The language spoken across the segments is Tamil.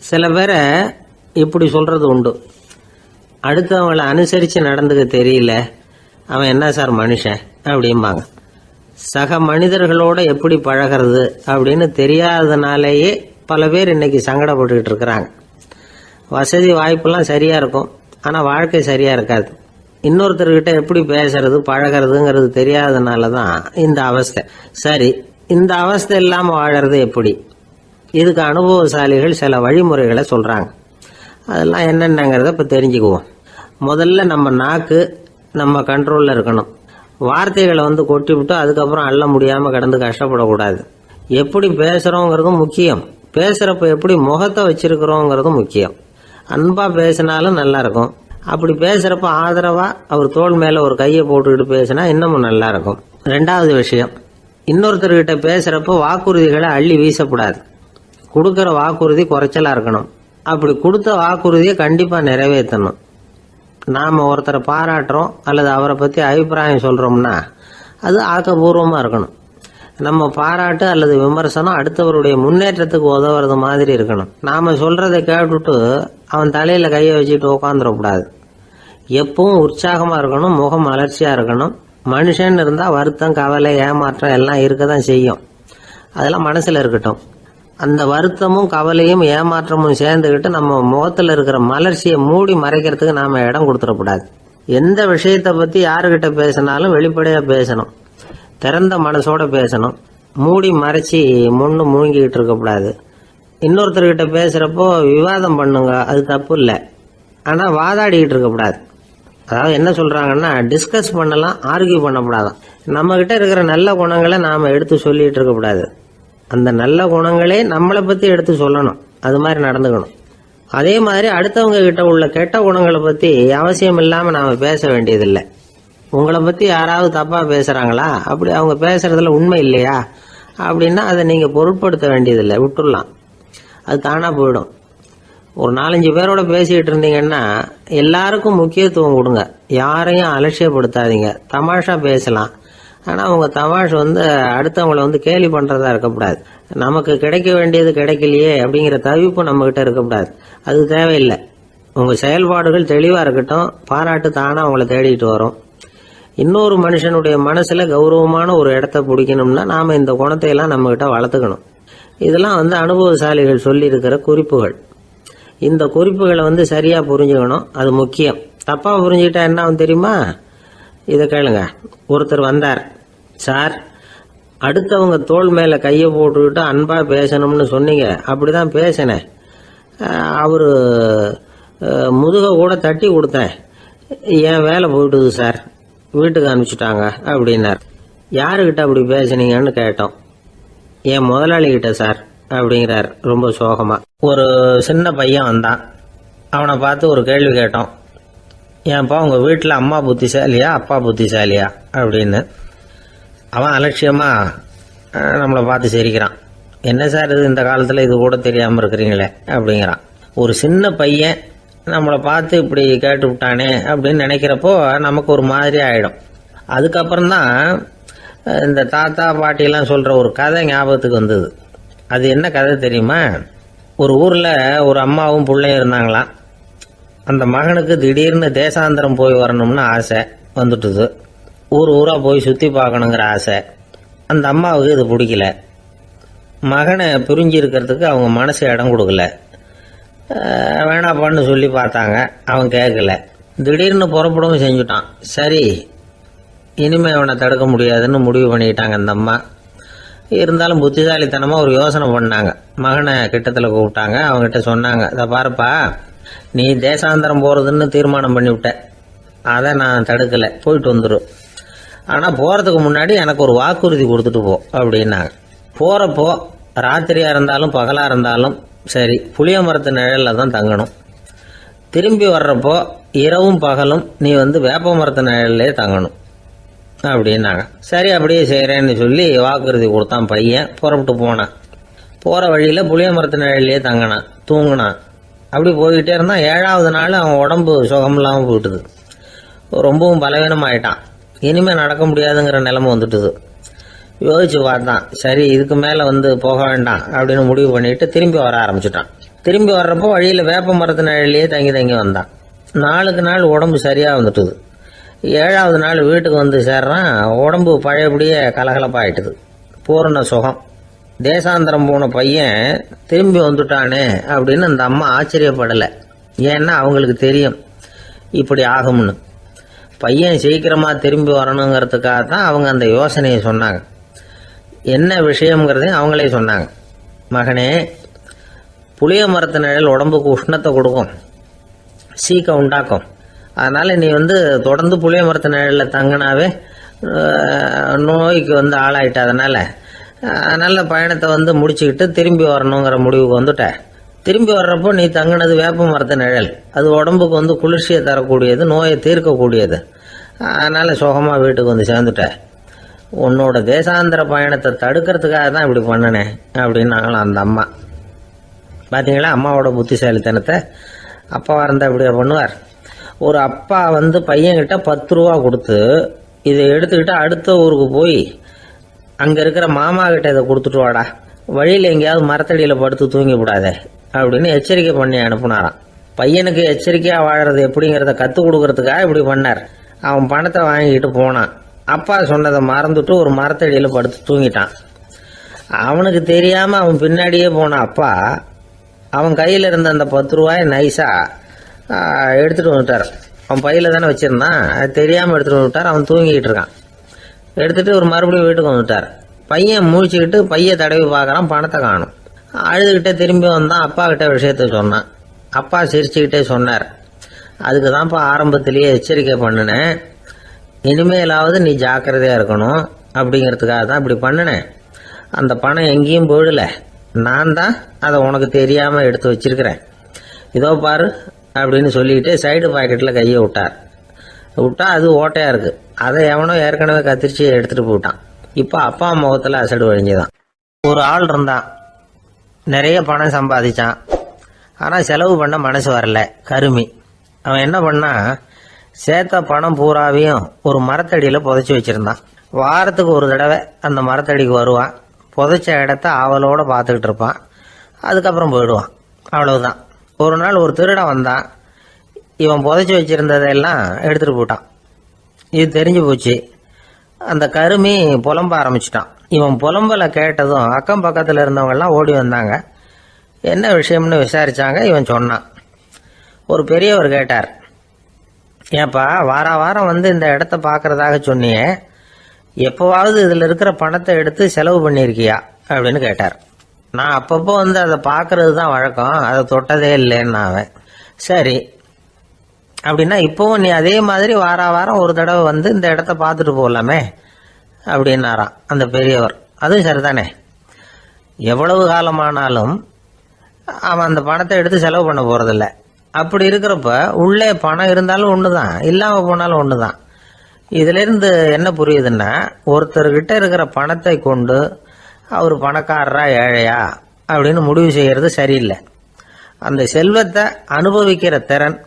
சில பேரை இப்படி சொல்றது உண்டு, அடுத்தவங்களை அனுசரித்து நடந்துக்க தெரியல, அவன் என்ன சார் மனுஷன் அப்படிம்பாங்க. சக மனிதர்களோட எப்படி பழகிறது அப்படின்னு தெரியாததுனாலேயே பல பேர் இன்னைக்கு சங்கடப்பட்டுக்கிட்டு இருக்கிறாங்க. வசதி வாய்ப்பெல்லாம் சரியா இருக்கும், ஆனால் வாழ்க்கை சரியா இருக்காது. இன்னொருத்தர்கிட்ட எப்படி பேசுறது பழகிறதுங்கிறது தெரியாததுனால தான் இந்த அவஸ்தை. சரி, இந்த அவஸ்தை இல்லாமல் வாழறது எப்படி? இதுக்கு அனுபவசாலிகள் சில வழிமுறைகளை சொல்றாங்க. அதெல்லாம் என்னென்னங்கிறத இப்போ தெரிஞ்சுக்குவோம். முதல்ல நம்ம நாக்கு நம்ம கண்ட்ரோலில் இருக்கணும். வார்த்தைகளை கொட்டி விட்டு அதுக்கப்புறம் அள்ள முடியாமல் கிடந்து கஷ்டப்படக்கூடாது. எப்படி பேசுகிறோங்கிறதும் முக்கியம், பேசுகிறப்ப எப்படி முகத்தை வச்சிருக்கிறோங்கிறதும் முக்கியம். அன்பா பேசினாலும் நல்லா இருக்கும். அப்படி பேசுகிறப்ப ஆதரவாக அவர் தோள் மேலே ஒரு கையை போட்டுக்கிட்டு பேசினா இன்னமும் நல்லா இருக்கும். ரெண்டாவது விஷயம், இன்னொருத்தர்கிட்ட பேசுகிறப்ப வாக்குறுதிகளை அள்ளி வீசக்கூடாது. கொடுக்குற வாக்குறுதி குறைச்சலாக இருக்கணும். அப்படி கொடுத்த வாக்குறுதியை கண்டிப்பாக நிறைவேற்றணும். நாம் ஒருத்தரை பாராட்டுறோம் அல்லது அவரை பற்றி அபிப்பிராயம் சொல்கிறோம்னா அது ஆக்கப்பூர்வமாக இருக்கணும். நம்ம பாராட்டு அல்லது விமர்சனம் அடுத்தவருடைய முன்னேற்றத்துக்கு உதவுறது மாதிரி இருக்கணும். நாம் சொல்கிறத கேட்டுட்டு அவன் தலையில் கையை வச்சுட்டு உட்காந்துடக்கூடாது. எப்பவும் உற்சாகமாக இருக்கணும், முகம் மலர்ச்சியாக இருக்கணும். மனுஷன் இருந்தால் வருத்தம், கவலை, ஏமாற்றம் எல்லாம் இருக்க தான் செய்யும். அதெல்லாம் மனசில் இருக்கட்டும். அந்த வருத்தமும் கவலையும் ஏமாற்றமும் சேர்ந்துக்கிட்டு நம்ம முகத்தில் இருக்கிற மலர்ச்சியை மூடி மறைக்கிறதுக்கு நாம் இடம் கொடுத்துடக்கூடாது. எந்த விஷயத்தை பற்றி யாருக்கிட்ட பேசினாலும் வெளிப்படையாக பேசணும், திறந்த மனசோட பேசணும். மூடி மறைச்சி முன்னு மூழ்கிக்கிட்டு இருக்கக்கூடாது. இன்னொருத்தர்கிட்ட பேசுகிறப்போ விவாதம் பண்ணுங்க, அது தப்பு இல்லை. ஆனால் வாதாடிக்கிட்டு இருக்கக்கூடாது. அதாவது என்ன சொல்கிறாங்கன்னா, டிஸ்கஸ் பண்ணலாம், ஆர்கியூ பண்ணக்கூடாதான். நம்மக்கிட்ட இருக்கிற நல்ல குணங்களை நாம் எடுத்து சொல்லிகிட்டு இருக்கக்கூடாது. அந்த நல்ல குணங்களே நம்மளை பற்றி எடுத்து சொல்லணும், அது மாதிரி நடந்துக்கணும். அதே மாதிரி அடுத்தவங்க கிட்ட உள்ள கெட்ட குணங்களை பற்றி அவசியம் இல்லாமல் நாம் பேச வேண்டியதில்லை. உங்களை பற்றி யாராவது தப்பாக பேசுகிறாங்களா, அப்படி அவங்க பேசுகிறதுல உண்மை இல்லையா அப்படின்னா அதை நீங்கள் பொருட்படுத்த வேண்டியதில்லை, விட்டுடலாம். அது தானாக போயிடும். ஒரு 4-5 பேரோட பேசிக்கிட்டு இருந்தீங்கன்னா எல்லாருக்கும் முக்கியத்துவம் கொடுங்க, யாரையும் அலட்சியப்படுத்தாதீங்க. தமாஷா பேசலாம், ஆனால் அவங்க தமாஷ் அடுத்தவங்களை கேலி பண்ணுறதா இருக்கக்கூடாது. நமக்கு கிடைக்க வேண்டியது கிடைக்கலையே அப்படிங்கிற தவிப்பு நம்மகிட்ட இருக்கக்கூடாது, அது தேவையில்லை. உங்கள் செயல்பாடுகள் தெளிவாக இருக்கட்டும், பாராட்டு தானாக அவங்கள தேடிட்டு வரும். இன்னொரு மனுஷனுடைய மனசில் கௌரவமான ஒரு இடத்த பிடிக்கணும்னா நாம் இந்த குணத்தையெல்லாம் நம்மகிட்ட வளர்த்துக்கணும். இதெல்லாம் அனுபவசாலிகள் சொல்லியிருக்கிற குறிப்புகள். இந்த குறிப்புகளை சரியாக புரிஞ்சுக்கணும், அது முக்கியம். தப்பாக புரிஞ்சுக்கிட்டா என்ன ஆகும் தெரியுமா? இதை கேளுங்க. ஒருத்தர் வந்தார், சார் அடுத்தவங்க தோள் மேலே கையை போட்டுக்கிட்டு அன்பாக பேசணும்னு சொன்னீங்க, அப்படிதான் பேசினேன். அவர் முதுக கூட தட்டி கொடுத்தேன், என் வேலை போயிட்டுது சார், வீட்டுக்கு அனுப்பிச்சிட்டாங்க அப்படின்னார். யாருக்கிட்ட அப்படி பேசுனீங்கன்னு கேட்டோம். என் முதலாளிகிட்ட சார் அப்படிங்கிறார் ரொம்ப சோகமா. ஒரு சின்ன பையன் வந்தான், அவனை பார்த்து ஒரு கேள்வி கேட்டோம். ஏன்ப்பா உங்கள் வீட்டில் அம்மா புத்திசாலியா அப்பா புத்திசாலியா அப்படின்னு. அவன் அலட்சியமா நம்மளை பார்த்து சிரிக்கிறான். என்ன சார் இது, இந்த காலத்தில் இது கூட தெரியாமல் இருக்கிறீங்களே அப்படிங்கிறான். ஒரு சின்ன பையன் நம்மளை பார்த்து இப்படி கேட்டு விட்டானே அப்படின்னு நினைக்கிறப்போ நமக்கு ஒரு மாதிரி ஆகிடும். அதுக்கப்புறம்தான் இந்த தாத்தா பாட்டியெல்லாம் சொல்கிற ஒரு கதை ஞாபகத்துக்கு வந்தது. அது என்ன கதை தெரியுமா? ஒரு ஊரில் ஒரு அம்மாவும் பிள்ளையும் இருந்தாங்களாம். அந்த மகனுக்கு திடீர்னு தேசாந்திரம் போய் வரணும்னு ஆசை வந்துட்டுது. ஊராக போய் சுற்றி பார்க்கணுங்கிற ஆசை. அந்த அம்மாவுக்கு இது பிடிக்கல. மகனை பிரிஞ்சு இருக்கிறதுக்கு அவங்க மனசு இடம் கொடுக்கல. வேணாப்பான்னு சொல்லி பார்த்தாங்க, அவன் கேட்கல. திடீர்னு புறப்படவும் செஞ்சுட்டான். சரி, இனிமேல் அவனை தடுக்க முடியாதுன்னு முடிவு பண்ணிக்கிட்டாங்க அந்த அம்மா. இருந்தாலும் புத்திசாலித்தனமாக ஒரு யோசனை பண்ணாங்க. மகனை கிட்டத்தில் கூப்பிட்டாங்க, அவங்ககிட்ட சொன்னாங்க, இதை பாருப்பா, நீ தேசாந்திரம் போகிறதுன்னு தீர்மானம் பண்ணிவிட்ட, அதை நான் தடுக்கலை, போயிட்டு வந்துடும். ஆனால் போகிறதுக்கு முன்னாடி எனக்கு ஒரு வாக்குறுதி கொடுத்துட்டு போ அப்படின்னாங்க. போகிறப்போ ராத்திரியாக இருந்தாலும் பகலாக இருந்தாலும் சரி புளிய மரத்து நிழலில் தான் தங்கணும். திரும்பி வர்றப்போ இரவும் பகலும் நீ வேப்ப மரத்து நிழல்லே தங்கணும் அப்படின்னாங்க. சரி அப்படியே செய்கிறேன்னு சொல்லி வாக்குறுதி கொடுத்தான் பையன். புறப்பட்டு போனான். போகிற வழியில் புளிய மரத்து நிழல்லே தங்கினான், தூங்கினான். அப்படி போய்கிட்டே இருந்தான். 7வது நாள் அவன் உடம்பு சுகமில்லாமல் போயிட்டுது. ரொம்பவும் பலவீனமாயிட்டான். இனிமேல் நடக்க முடியாதுங்கிற நிலைமை வந்துட்டுது. யோசிச்சு பார்த்தான், சரி இதுக்கு மேலே போக வேண்டாம் அப்படின்னு முடிவு பண்ணிட்டு திரும்பி வர ஆரம்பிச்சுட்டான். திரும்பி வர்றப்போ வழியில் வேப்ப மரத்து நிழலையே தங்கி தங்கி வந்தான். நாளுக்கு நாள் உடம்பு சரியாக வந்துட்டுது. 7வது நாள் வீட்டுக்கு வந்து சேர்றான். உடம்பு பழையபடியே கலகலப்பாயிட்டுது. பூரண சுகம். தேசாந்திரம் போன பையன் திரும்பி வந்துட்டானே அப்படின்னு அந்த அம்மா ஆச்சரியப்படலை. ஏன்னா அவங்களுக்கு தெரியும் இப்படி ஆகும்னு. பையன் சீக்கிரமாக திரும்பி வரணுங்கிறதுக்காக தான் அவங்க அந்த யோசனையை சொன்னாங்க. என்ன விஷயங்கிறதையும் அவங்களே சொன்னாங்க. மகனே, புளிய மரத்து நிழல் உடம்புக்கு உஷ்ணத்தை கொடுக்கும், சீக்கம் உண்டாக்கும். அதனால் நீ தொடர்ந்து புளிய மரத்து நிழலில் தங்கினாவே நோய்க்கு ஆளாயிட்ட. அதனால் பயணத்தை முடிச்சுக்கிட்டு திரும்பி வரணுங்கிற முடிவுக்கு வந்துட்ட. திரும்பி வர்றப்போ நீ தங்கினது வேப்ப மரத்து நிழல். அது உடம்புக்கு குளிர்ச்சியை தரக்கூடியது, நோயை தீர்க்கக்கூடியது. அதனால் சுகமாக வீட்டுக்கு சேர்ந்துட்ட. உன்னோட தேசாந்திர பயணத்தை தடுக்கிறதுக்காக தான் இப்படி பண்ணினேன் அப்படின்னாங்களாம் அந்த அம்மா. பார்த்தீங்களா அம்மாவோட புத்திசாலித்தனத்தை? அப்பாவாக இருந்தால் இப்படியா பண்ணுவார்? ஒரு அப்பா பையன்கிட்ட 10 ரூபா கொடுத்து இதை எடுத்துக்கிட்டு அடுத்த ஊருக்கு போய் அங்கே இருக்கிற மாமா கிட்ட இதை கொடுத்துட்டு வாடா, வழியில் எங்கேயாவது மரத்தடியில் படுத்து தூங்கி விடாதே அப்படின்னு எச்சரிக்கை பண்ணி அனுப்புனாராம். பையனுக்கு எச்சரிக்கையாக வாழறது எப்படிங்கிறத கற்றுக் கொடுக்கறதுக்காக இப்படி பண்ணார். அவன் பணத்தை வாங்கிட்டு போனான். அப்பா சொன்னதை மறந்துட்டு ஒரு மரத்தடியில் படுத்து தூங்கிட்டான். அவனுக்கு தெரியாமல் அவன் பின்னாடியே போன அப்பா அவன் கையில் இருந்த அந்த 10 ரூபாயை நைஸாக எடுத்துகிட்டு வந்துட்டார். அவன் பையில் தானே வச்சுருந்தான், அது தெரியாமல் எடுத்துகிட்டு வந்துட்டார். அவன் தூங்கிக்கிட்டு இருக்கான். எடுத்துகிட்டு ஒரு மறுபடியும் வீட்டுக்கு வந்துட்டார். பையன் முழிச்சுக்கிட்டு பையை தடவி பார்க்குறான், பணத்தை காணும். அழுதுகிட்டே திரும்பி வந்தான். அப்பா கிட்ட விஷயத்த சொன்னான். அப்பா சிரிச்சுக்கிட்டே சொன்னார், அதுக்கு தான்ப்பா ஆரம்பத்திலேயே எச்சரிக்கை பண்ணினேன், இனிமேலாவது நீ ஜாக்கிரதையாக இருக்கணும் அப்படிங்கிறதுக்காக தான் இப்படி பண்ணினேன். அந்த பணம் எங்கேயும் போயிடல, நான் தான் அதை உனக்கு தெரியாமல் எடுத்து வச்சிருக்கிறேன். இதோ பாரு அப்படின்னு சொல்லிக்கிட்டு சைடு பாக்கெட்டில் கையை விட்டா அது ஓட்டையாக இருக்குது. அதை எவனோ ஏற்கனவே கத்திரிச்சு எடுத்துகிட்டு போயிட்டான். இப்போ அப்பா முகத்தில் அசடு வழிஞ்சுதான். ஒரு ஆள் இருந்தான், நிறைய பணம் சம்பாதிச்சான். ஆனால் செலவு பண்ண மனசு வரல, கருமி. அவன் என்ன பண்ணா, சேர்த்த பணம் பூராவையும் ஒரு மரத்தடியில் புதைச்சி வச்சுருந்தான். வாரத்துக்கு ஒரு தடவை அந்த மரத்தடிக்கு வருவான். புதைச்ச இடத்த ஆவலோடு பார்த்துக்கிட்டு இருப்பான். அதுக்கப்புறம் போயிடுவான். அவ்வளவுதான். ஒரு நாள் ஒரு திருடன் வந்தான். இவன் புதைச்சி வச்சுருந்ததெல்லாம் எடுத்துகிட்டு போட்டான். இது தெரிஞ்சு போச்சு. அந்த கருமி புலம்ப ஆரம்பிச்சிட்டான். இவன் புலம்பலை கேட்டதும் அக்கம் பக்கத்தில் இருந்தவங்கெல்லாம் ஓடி வந்தாங்க. என்ன விஷயம்னு விசாரித்தாங்க. இவன் சொன்னான். ஒரு பெரியவர் கேட்டார், ஏப்பா வாரம் இந்த இடத்த பார்க்கறதாக சொன்னியே, எப்போவாவது இதில் இருக்கிற பணத்தை எடுத்து செலவு பண்ணியிருக்கியா அப்படின்னு கேட்டார். நான் அப்பப்போ அதை பார்க்கறது தான் வழக்கம், அதை தொட்டதே இல்லைன்னு அவன். சரி அப்படின்னா இப்போவும் நீ அதே மாதிரி வாரம் ஒரு தடவை இந்த இடத்த பார்த்துட்டு போகலாமே அப்படின்னாராம் அந்த பெரியவர். அதுவும் சரிதானே, எவ்வளவு காலமானாலும் அவன் அந்த பணத்தை எடுத்து செலவு பண்ண போகிறதில்ல. அப்படி இருக்கிறப்ப உள்ளே பணம் இருந்தாலும் ஒன்று தான், இல்லாமல் போனாலும் ஒன்று தான். இதிலிருந்து என்ன புரியுதுன்னா, ஒருத்தர்கிட்ட இருக்கிற பணத்தை கொண்டு அவர் பணக்காரரா ஏழையா அப்படின்னு முடிவு செய்கிறது சரியில்லை. அந்த செல்வத்தை அனுபவிக்கிற திறன்,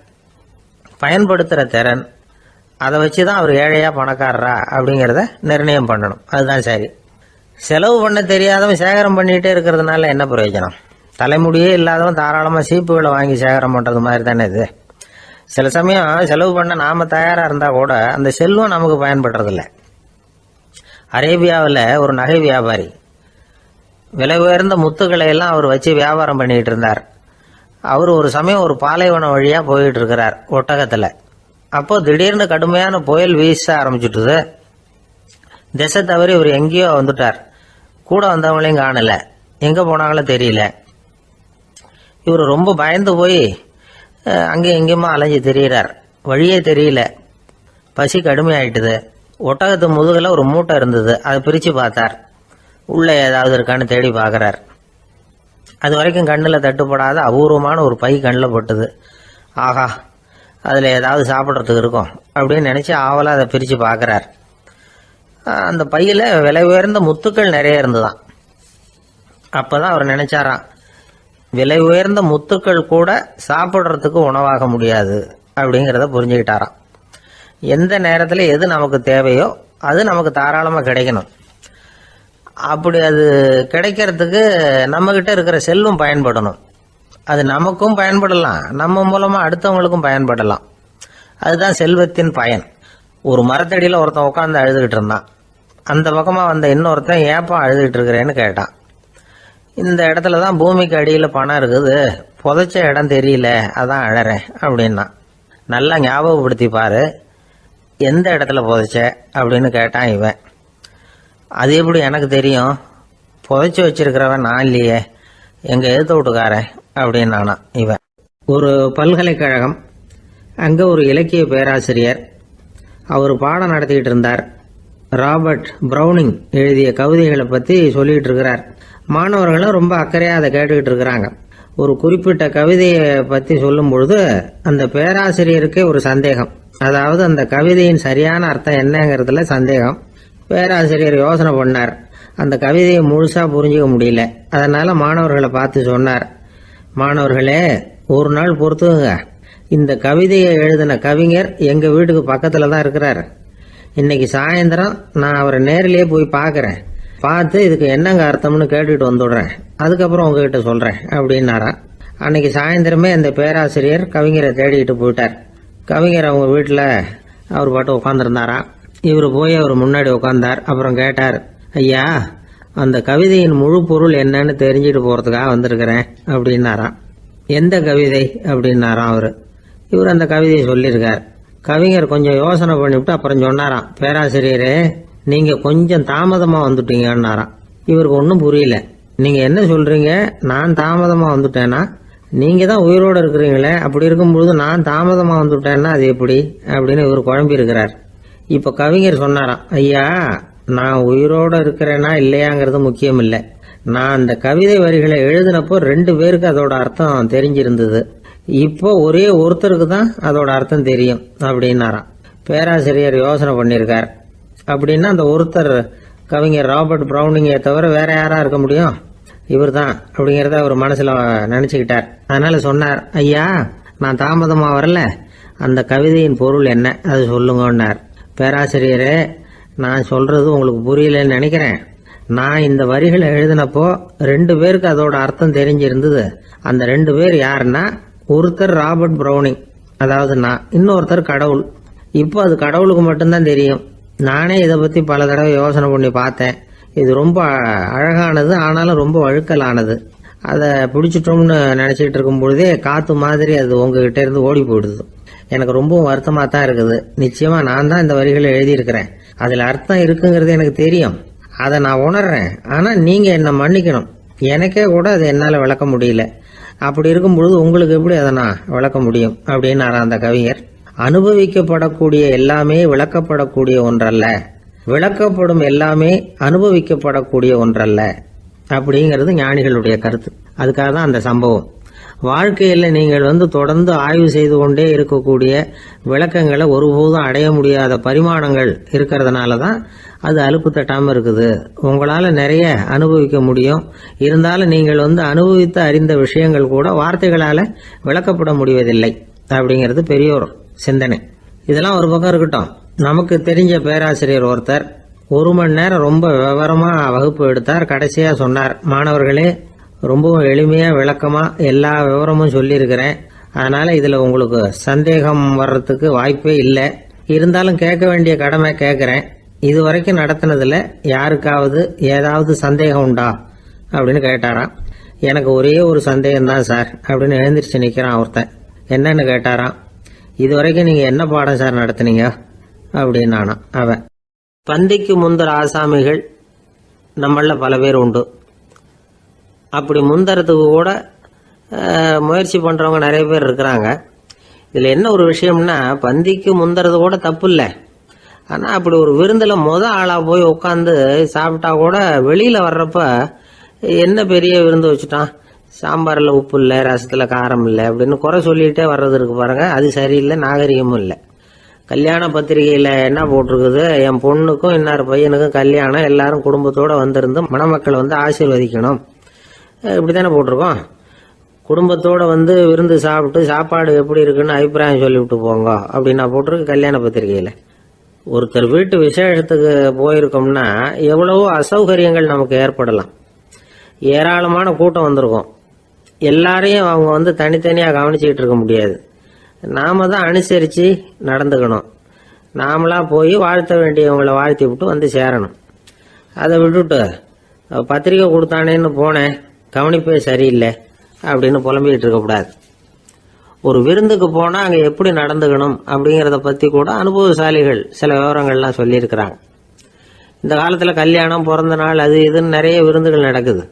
பயன்படுத்துகிற திறன், அதை வச்சு தான் அவர் ஏழையா பணக்காரரா அப்படிங்கிறத நிர்ணயம் பண்ணணும். அதுதான் சரி. செலவு பண்ண தெரியாதவன் சேகரம் பண்ணிகிட்டே இருக்கிறதுனால என்ன பிரயோஜனம்? தலைமுடியே இல்லாதவன் தாராளமாக சீப்புகளை வாங்கி சேகரம் பண்ணுறது மாதிரி தானே இது. சில சமயம் செலவு பண்ண நாம் தயாராக இருந்தால் கூட அந்த செல்வம் நமக்கு பயன்படுறதில்ல. அரேபியாவில் ஒரு நகை வியாபாரி விலை உயர்ந்த முத்துக்களை எல்லாம் அவர் வச்சு வியாபாரம் பண்ணிகிட்டு இருந்தார். அவர் ஒரு சமயம் ஒரு பாலைவனம் வழியாக போயிட்டு இருக்கிறார் ஒட்டகத்தில். அப்போ திடீர்னு கடுமையான புயல் வீச ஆரம்பிச்சுட்டுது. திசை தவறி இவர் எங்கேயோ வந்துட்டார். கூட வந்தவங்களையும் காணலை, எங்கே போனாங்களோ தெரியல. இவர் ரொம்ப பயந்து போய் அங்கேயும் எங்கேயுமா அலைஞ்சு தெரிகிறார். வழியே தெரியல. பசி கடுமையாயிட்டுது. ஒட்டகத்து முதுகில் ஒரு மூட்டை இருந்தது. அதை பிரித்து பார்த்தார். உள்ளே ஏதாவது இருக்கான்னு தேடி பார்க்குறார். அது வரைக்கும் கண்ணில் தட்டுப்படாத அபூர்வமான ஒரு பை கண்ணில் பட்டுது. ஆஹா, அதில் ஏதாவது சாப்பிட்றதுக்கு இருக்கும் அப்படின்னு நினச்சி ஆவலாக அதை பிரித்து பார்க்குறார். அந்த பையில் விலை உயர்ந்த முத்துக்கள் நிறைய இருந்துதான். அப்போ தான் அவர் நினச்சாராம், விலை உயர்ந்த முத்துக்கள் கூட சாப்பிட்றதுக்கு உணவாக முடியாது அப்படிங்கிறத புரிஞ்சுக்கிட்டாராம். எந்த நேரத்தில் எது நமக்கு தேவையோ அது நமக்கு தாராளமாக கிடைக்கணும். அப்படி அது கிடைக்கிறதுக்கு நம்மக்கிட்ட இருக்கிற செல்வம் பயன்படணும். அது நமக்கும் பயன்படலாம், நம்ம மூலமா அடுத்தவங்களுக்கும் பயன்படலாம். அதுதான் செல்வத்தின் பயன். ஒரு மரத்தடியில் ஒருத்தன் உட்காந்து அழுதுகிட்டு இருந்தான். அந்த பக்கமாக வந்த இன்னொருத்தன் ஏப்பா அழுதுகிட்டு இருக்கிறேன்னு கேட்டான். இந்த இடத்துல தான் பூமிக்கு அடியில் பணம் இருக்குது, புதைச்ச இடம் தெரியல, அதான் அழறேன் அப்படின்னா. நல்லா ஞாபகப்படுத்தி பாரு, எந்த இடத்துல புதைச்ச அப்படின்னு கேட்டான் இவன். அது எப்படி எனக்கு தெரியும், புதைச்சி வச்சிருக்கிறவன் நான் இல்லையே, எங்கள் எழுத்து வீட்டுக்காரன் அப்படின்னானா இவன். ஒரு பல்கலைக்கழகம், அங்கே ஒரு இலக்கிய பேராசிரியர், அவர் பாடம் நடத்திக்கிட்டு இருந்தார். ராபர்ட் ப்ரௌனிங் எழுதிய கவிதைகளை பற்றி சொல்லிகிட்டு இருக்கிறார். மாணவர்களும் ரொம்ப அக்கறையாக அதை கேட்டுக்கிட்டு இருக்கிறாங்க. ஒரு குறிப்பிட்ட கவிதையை பற்றி சொல்லும் பொழுது அந்த பேராசிரியருக்கே ஒரு சந்தேகம். அதாவது அந்த கவிதையின் சரியான அர்த்தம் என்னங்கிறதுல சந்தேகம். பேராசிரியர் யோசனை பண்ணார். அந்த கவிதையை முழுசாக புரிஞ்சிக்க முடியல. அதனால் மாணவர்களை பார்த்து சொன்னார், மாணவர்களே, ஒரு நாள் பொறுத்துங்க, இந்த கவிதையை எழுதின கவிஞர் எங்கள் வீட்டுக்கு பக்கத்தில் தான் இருக்கிறார். இன்னைக்கு சாயந்தரம் நான் அவரை நேரிலேயே போய் பார்க்குறேன், பார்த்து இதுக்கு என்னங்க அர்த்தம்னு கேட்டுட்டு வந்துடுறேன், அதுக்கப்புறம் உங்ககிட்ட சொல்கிறேன் அப்படின்னாராம். அன்னைக்கு சாயந்தரமே அந்த பேராசிரியர் கவிஞரை தேடிக்கிட்டு போயிட்டார். கவிஞர் அவங்க வீட்டில் அவர் பாட்டு உட்காந்துருந்தாராம். இவர் போய் அவர் முன்னாடி உட்காந்தார். அப்புறம் கேட்டார், ஐயா, அந்த கவிதையின் முழு பொருள் என்னன்னு தெரிஞ்சுட்டு போகிறதுக்காக வந்திருக்கிறேன் அப்படின்னாராம். எந்த கவிதை அப்படின்னாராம் அவர். இவர் அந்த கவிதையை சொல்லியிருக்கார். கவிஞர் கொஞ்சம் யோசனை பண்ணிவிட்டு அப்புறம் சொன்னாராம், பேராசிரியரே, நீங்கள் கொஞ்சம் தாமதமாக வந்துட்டீங்கன்னாராம். இவருக்கு ஒன்றும் புரியல. நீங்கள் என்ன சொல்கிறீங்க, நான் தாமதமாக வந்துட்டேன்னா? நீங்கள் தான் உயிரோடு இருக்கிறீங்களே, அப்படி இருக்கும்பொழுது நான் தாமதமாக வந்துட்டேன்னா அது எப்படி அப்படின்னு இவர் குழம்பி இருக்கிறார். இப்போ கவிஞர் சொன்னாராம், ஐயா, நான் உயிரோடு இருக்கிறேன்னா இல்லையாங்கிறது முக்கியம் இல்லை. நான் அந்த கவிதை வரிகளை எழுதினப்போ 2 பேருக்கு அதோட அர்த்தம் தெரிஞ்சிருந்தது. இப்போ ஒரே ஒருத்தருக்கு தான் அதோட அர்த்தம் தெரியும் அப்படின்னாராம். பேராசிரியர் யோசனை பண்ணியிருக்கார். அப்படின்னா அந்த ஒருத்தர் கவிஞர் ராபர்ட் ப்ரௌனிங்கை தவிர வேற யாரா இருக்க முடியும்? இவர் தான் அப்படிங்கிறத அவர் மனசில் நினச்சிக்கிட்டார். அதனால சொன்னார், ஐயா, நான் தாமதமாக வரல, அந்த கவிதையின் பொருள் என்ன அது சொல்லுங்கன்னார். பேராசிரியரே, நான் சொல்றது உங்களுக்கு புரியலன்னு நினைக்கிறேன். நான் இந்த வரிகளை எழுதினப்போ 2 பேருக்கு அதோட அர்த்தம் தெரிஞ்சிருந்தது. அந்த 2 பேர் யாருன்னா, ஒருத்தர் ராபர்ட் ப்ரௌனிங், அதாவது நான், இன்னொருத்தர் கடவுள். இப்போ அது கடவுளுக்கு மட்டும்தான் தெரியும். நானே இதை பற்றி பல தடவை யோசனை பண்ணி பார்த்தேன். இது ரொம்ப அழகானது, ஆனாலும் ரொம்ப வழுக்கலானது. அதை பிடிச்சிட்டோம்னு நினச்சிட்டு இருக்கும் பொழுதே காற்று மாதிரி அது உங்ககிட்ட இருந்து ஓடி போயிடுது. எனக்கு ரொம்பவும் வருத்தமாக தான் இருக்குது. நிச்சயமாக நான் தான் இந்த வரிகளை எழுதியிருக்கிறேன். அதில் அர்த்தம் இருக்குங்கிறது எனக்கு தெரியும், அதை நான் உணர்றேன். ஆனால் நீங்கள் என்னை மன்னிக்கணும், எனக்கே கூட அதை என்னால் விளக்க முடியல. அப்படி இருக்கும் பொழுது உங்களுக்கு எப்படி அதை நான் விளக்க முடியும் அப்படின்னாரா அந்த கவிஞர். அனுபவிக்கப்படக்கூடிய எல்லாமே விளக்கப்படக்கூடிய ஒன்றல்ல, விளக்கப்படும் எல்லாமே அனுபவிக்கப்படக்கூடிய ஒன்றல்ல அப்படிங்கிறது ஞானிகளுடைய கருத்து. அதுக்காக தான் அந்த சம்பவம். வாழ்க்கையில் நீங்கள் தொடர்ந்து ஆய்வு செய்து கொண்டே இருக்கக்கூடிய விளக்கங்களை ஒருபோதும் அடைய முடியாத பரிமாணங்கள் இருக்கிறதுனால தான் அது அலுப்பு தட்டாமல் இருக்குது. உங்களால் நிறைய அனுபவிக்க முடியும், இருந்தாலும் நீங்கள் அனுபவித்து அறிந்த விஷயங்கள் கூட வார்த்தைகளால் விளக்கப்பட முடிவதில்லை அப்படிங்கிறது பெரியோர் சிந்தனை. இதெல்லாம் ஒரு பக்கம் இருக்கட்டும். நமக்கு தெரிஞ்ச பேராசிரியர் ஒருத்தர் 1 மணி நேரம் ரொம்ப விவரமாக வகுப்பு எடுத்தார். கடைசியாக சொன்னார், மாணவர்களே, ரொம்பவும் எளிமையாக விளக்கமாக எல்லா விவரமும் சொல்லியிருக்கிறேன். அதனால் இதில் உங்களுக்கு சந்தேகம் வர்றதுக்கு வாய்ப்பே இல்லை. இருந்தாலும் கேட்க வேண்டிய கடமை கேட்குறேன். இது வரைக்கும் நடத்தினதில் யாருக்காவது ஏதாவது சந்தேகம் உண்டா அப்படின்னு கேட்டாராம். எனக்கு ஒரே ஒரு சந்தேகம் தான் சார் அப்படின்னு எழுந்திரிச்சு நிற்கிறான் ஒருத்தன். என்னன்னு கேட்டாராம். இது வரைக்கும் நீங்கள் என்ன பாடம் சார் நடத்துனீங்க அப்படின்னானா அவன். பந்திக்கு முந்தர ஆசாமிகள் நம்மள பல பேர் உண்டு. அப்படி முந்தறதுக்கு கூட முயற்சி பண்ணுறவங்க நிறைய பேர் இருக்கிறாங்க. இதில் என்ன ஒரு விஷயம்னா, பந்திக்கு முந்தறது கூட தப்பு இல்லை. ஆனால் அப்படி ஒரு விருந்தில் ஆளாக போய் உட்காந்து சாப்பிட்டா கூட வெளியில் வர்றப்ப என்ன பெரிய விருந்து வச்சுட்டான், சாம்பாரில் உப்பு இல்லை, ரசத்தில் காரம் இல்லை அப்படின்னு குறை சொல்லிகிட்டே வர்றது இருக்கு பாருங்க, அது சரியில்லை, நாகரிகமும் இல்லை. கல்யாண பத்திரிகையில் என்ன போட்டிருக்குது, என் பொண்ணுக்கும் இன்னார் பையனுக்கும் கல்யாணம், எல்லாரும் குடும்பத்தோடு வந்திருந்து மணமக்கள் ஆசீர்வதிக்கணும், இப்படி தானே போட்டிருக்கோம். குடும்பத்தோடு விருந்து சாப்பிட்டு சாப்பாடு எப்படி இருக்குன்னு அபிப்பிராயம் சொல்லிவிட்டு போங்க அப்படின்னா போட்டிருக்கு கல்யாண பத்திரிகையில். ஒருத்தர் வீட்டு விசேஷத்துக்கு போயிருக்கோம்னா எவ்வளவோ அசௌகரியங்கள் நமக்கு ஏற்படலாம். ஏராளமான கூட்டம் வந்திருக்கும். எல்லாரையும் அவங்க தனித்தனியாக கவனிச்சுக்கிட்டு இருக்க முடியாது. நாம தான் அனுசரித்து நடந்துக்கணும். நாமளா போய் வாழ்த்த வேண்டியவங்களை வாழ்த்தி விட்டு சேரணும். அதை விட்டுட்டு பத்திரிக்கை கொடுத்தானேன்னு போனேன், கவனிப்பே சரியில்லை அப்படின்னு புலம்பிக்கிட்டு இருக்கக்கூடாது. ஒரு விருந்துக்கு போனால் அங்கே எப்படி நடந்துக்கணும் அப்படிங்கிறத பற்றி கூட அனுபவசாலிகள் சில விவரங்கள்லாம் சொல்லியிருக்கிறாங்க. இந்த காலத்தில் கல்யாணம், பிறந்த நாள், அது இதுன்னு நிறைய விருந்துகள் நடக்குது.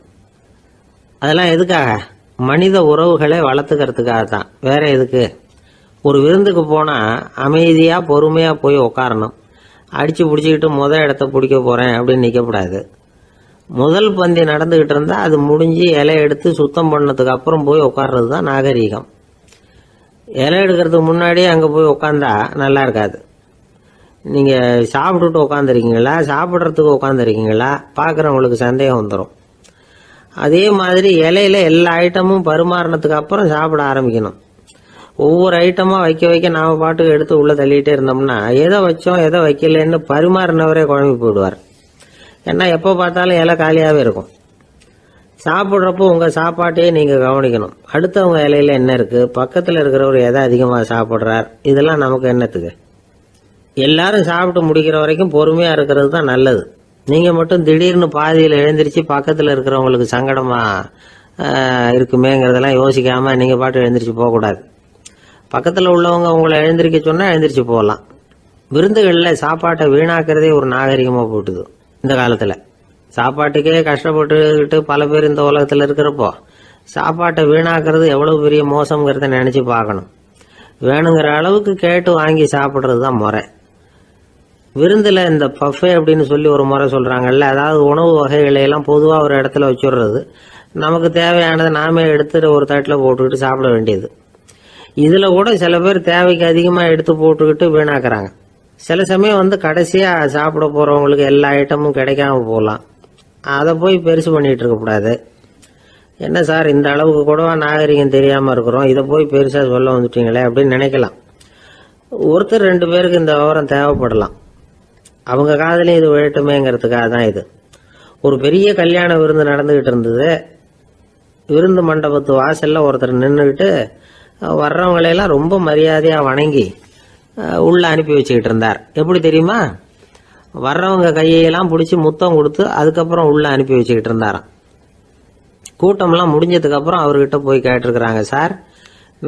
அதெல்லாம் எதுக்காக? மனித உறவுகளை வளர்த்துக்கிறதுக்காக தான், வேற எதுக்கு? ஒரு விருந்துக்கு போனால் அமைதியாக பொறுமையாக போய் உட்காரணும். அடித்து பிடிச்சிக்கிட்டு இடத்த பிடிக்க போகிறேன் அப்படின்னு நிற்கக்கூடாது. முதல் பந்தி நடந்துக்கிட்டு இருந்தால் அது முடிஞ்சு இலை எடுத்து சுத்தம் பண்ணதுக்கு அப்புறம் போய் உட்கார்றது தான் நாகரீகம். இலை எடுக்கிறதுக்கு முன்னாடியே அங்கே போய் உட்காந்தா நல்லா இருக்காது. நீங்கள் சாப்பிட்டுட்டு உட்காந்துருக்கீங்களா, சாப்பிட்றதுக்கு உட்காந்துருக்கீங்களா, பார்க்குறவங்களுக்கு சந்தேகம் வந்துடும். அதே மாதிரி இலையில எல்லா ஐட்டமும் பரிமாறினதுக்கு அப்புறம் சாப்பிட ஆரம்பிக்கணும். ஒவ்வொரு ஐட்டமாக வைக்க வைக்க நாம் பாட்டுக்கு எடுத்து உள்ளே தள்ளிகிட்டே இருந்தோம்னா எதை வச்சோம் எதை வைக்கலன்னு பரிமாறினவரே குழம்பி போயிடுவார். ஏன்னா எப்போ பார்த்தாலும் இலை காலியாகவே இருக்கும். சாப்பிட்றப்போ உங்கள் சாப்பாட்டையே நீங்கள் கவனிக்கணும். அடுத்தவங்க இலையில என்ன இருக்குது, பக்கத்தில் இருக்கிறவர் எதை அதிகமாக சாப்பிட்றார், இதெல்லாம் நமக்கு என்னத்துக்கு? எல்லாரும் சாப்பிட்டு முடிக்கிற வரைக்கும் பொறுமையாக இருக்கிறது தான் நல்லது. நீங்கள் மட்டும் திடீர்னு பாதியில் எழுந்திரிச்சு பக்கத்தில் இருக்கிறவங்களுக்கு சங்கடமாக இருக்குமேங்கிறதெல்லாம் யோசிக்காமல் நீங்கள் பாட்டு எழுந்திரிச்சு போகக்கூடாது. பக்கத்தில் உள்ளவங்க உங்களை எழுந்திரிக்க சொன்னால் எழுந்திரிச்சு போகலாம். விருந்துகளில் சாப்பாட்டை வீணாக்கிறதே ஒரு நாகரிகமாக போட்டுது. இந்த காலத்தில் சாப்பாட்டுக்கே கஷ்டப்பட்டுக்கிட்டு பல பேர் இந்த உலகத்தில் இருக்கிறப்போ சாப்பாட்டை வீணாக்கிறது எவ்வளோ பெரிய மோசங்கிறத நினச்சி பார்க்கணும். வேணுங்கிற அளவுக்கு கேட்டு வாங்கி சாப்பிட்றது தான் முறை. விருந்தில் இந்த பஃபே அப்படின்னு சொல்லி ஒரு முறை சொல்கிறாங்கல்ல, அதாவது உணவு வகைகளையெல்லாம் பொதுவாக ஒரு இடத்துல வச்சுடுறது, நமக்கு தேவையானதை நாமே எடுத்து ஒரு தட்டில் போட்டுக்கிட்டு சாப்பிட வேண்டியது. இதில் கூட சில பேர் தேவைக்கு அதிகமாக எடுத்து போட்டுக்கிட்டு வீணாக்குறாங்க. சில சமயம் கடைசியாக சாப்பிட போகிறவங்களுக்கு எல்லா ஐட்டமும் கிடைக்காம போகலாம். அதை போய் பெருசு பண்ணிகிட்டு இருக்கக்கூடாது. என்ன சார் இந்த அளவுக்கு கூடவா நாகரிகம் தெரியாமல் இருக்கிறோம், இதை போய் பெருசாக சொல்ல வந்துட்டீங்களே அப்படின்னு நினைக்கலாம். ஒருத்தர் 2 பேருக்கு இந்த விவரம் தேவைப்படலாம். அவங்க காதலையும் இது விழட்டுமேங்கிறதுக்காக தான் இது. ஒரு பெரிய கல்யாண விருந்து நடந்துக்கிட்டு இருந்தது. விருந்து மண்டபத்து வாசலில் ஒருத்தர் நின்றுக்கிட்டு வர்றவங்களையெல்லாம் ரொம்ப மரியாதையாக வணங்கி உள்ளே அனுப்பி வச்சுக்கிட்டு இருந்தார். எப்படி தெரியுமா? வர்றவங்க கையெல்லாம் பிடிச்சி முத்தம் கொடுத்து அதுக்கப்புறம் உள்ளே அனுப்பி வச்சுக்கிட்டு இருந்தாராம். கூட்டம்லாம் முடிஞ்சதுக்கப்புறம் அவர்கிட்ட போய் கேட்டிருக்கிறாங்க, சார்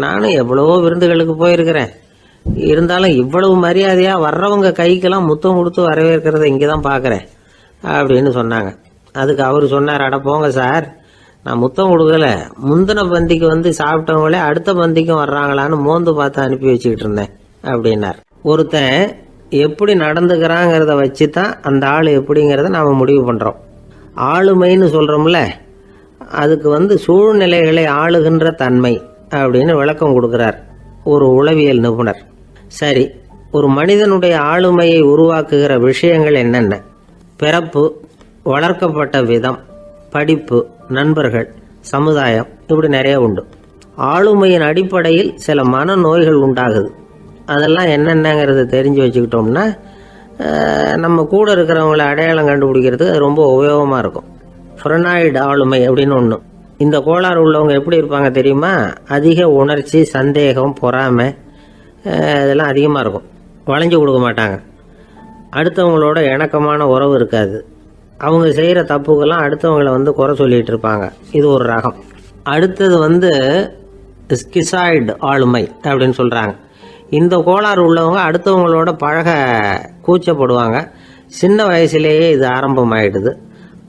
நானும் எவ்வளவோ விருந்துகளுக்கு போயிருக்கிறேன், இருந்தாலும் இவ்வளவு மரியாதையாக வர்றவங்க கைக்கெல்லாம் முத்தம் கொடுத்து வரவேற்கிறத இங்கே தான் பார்க்குறேன் அப்படின்னு சொன்னாங்க. அதுக்கு அவர் சொன்னார், அட போங்க சார், நான் முத்தம் கொடுக்கல, முந்தின பந்திக்கு சாப்பிட்டவங்களே அடுத்த பந்திக்கும் வர்றாங்களான்னு மோந்து பார்த்து அனுப்பி வச்சுக்கிட்டு இருந்தேன் அப்படின்னார். ஒருத்தன் எப்படி நடந்துக்கிறாங்கிறத வச்சு தான் அந்த ஆள் எப்படிங்கிறத நாம் முடிவு பண்ணுறோம். ஆளுமைன்னு சொல்கிறோம்ல, அதுக்கு சூழ்நிலைகளை ஆளுகின்ற தன்மை அப்படின்னு விளக்கம் கொடுக்குறார் ஒரு உளவியல் நிபுணர். சரி, ஒரு மனிதனுடைய ஆளுமையை உருவாக்குகிற விஷயங்கள் என்னென்ன? பிறப்பு, வளர்க்கப்பட்ட விதம், படிப்பு, நண்பர்கள், சமுதாயம், இப்படி நிறைய உண்டு. ஆளுமையின் அடிப்படையில் சில மனநோய்கள் உண்டாகுது. அதெல்லாம் என்னென்னங்கிறத தெரிஞ்சு வச்சுக்கிட்டோம்னா நம்ம கூட இருக்கிறவங்கள அடையாளம் கண்டுபிடிக்கிறதுக்கு அது ரொம்ப உபயோகமாக இருக்கும். ஃப்ரெனாய்டு ஆளுமை அப்படின்னு ஒன்று. இந்த கோளாறு உள்ளவங்க எப்படி இருப்பாங்க தெரியுமா? அதிக உணர்ச்சி, சந்தேகம், பொறாமை இதெல்லாம் அதிகமாக இருக்கும். வளைஞ்சு கொடுக்க மாட்டாங்க. அடுத்தவங்களோட இணக்கமான உறவு இருக்காது. அவங்க செய்கிற தப்புக்கெல்லாம் அடுத்தவங்களை குறை சொல்லிகிட்டு இருப்பாங்க. இது ஒரு ரகம். அடுத்தது ஸ்கிசாய்டு ஆளுமை அப்படின்னு சொல்கிறாங்க. இந்த கோளாறு உள்ளவங்க அடுத்தவங்களோட பழக கூச்சப்படுவாங்க. சின்ன வயசுலேயே இது ஆரம்பமாயிடுது.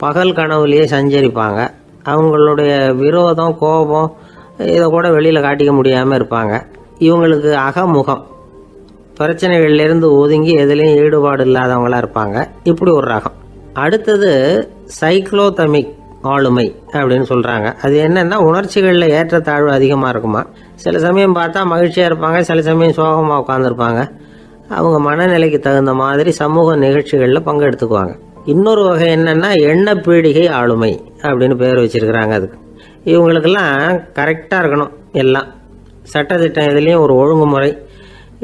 பகல் கனவுலேயே சஞ்சரிப்பாங்க. அவங்களுடைய விரோதம், கோபம் இதை கூட வெளியில் காட்டிக்க முடியாமல் இருப்பாங்க. இவங்களுக்கு அகமுகம், பிரச்சனைகள்லேருந்து ஒதுங்கி எதுலேயும் ஈடுபாடு இல்லாதவங்களாக இருப்பாங்க. இப்படி ஒரு ரகம். அடுத்தது சைக்ளோதமிக் ஆளுமை அப்படின்னு சொல்கிறாங்க. அது என்னென்னா உணர்ச்சிகளில் ஏற்றத்தாழ்வு அதிகமாக இருக்குமா. சில சமயம் பார்த்தா மகிழ்ச்சியாக இருப்பாங்க, சில சமயம் சோகமாக உட்காந்துருப்பாங்க. அவங்க மனநிலைக்கு தகுந்த மாதிரி சமூக நிகழ்ச்சிகளில் பங்கெடுத்துக்குவாங்க. இன்னொரு வகை என்னென்னா எண்ணப்பீடிகை ஆளுமை அப்படின்னு பேர் வச்சிருக்கிறாங்க. அதுக்கு இவங்களுக்கெல்லாம் கரெக்டாக இருக்கணும், எல்லாம் சட்டத்திட்டம் இதுலேயும் ஒரு ஒழுங்குமுறை,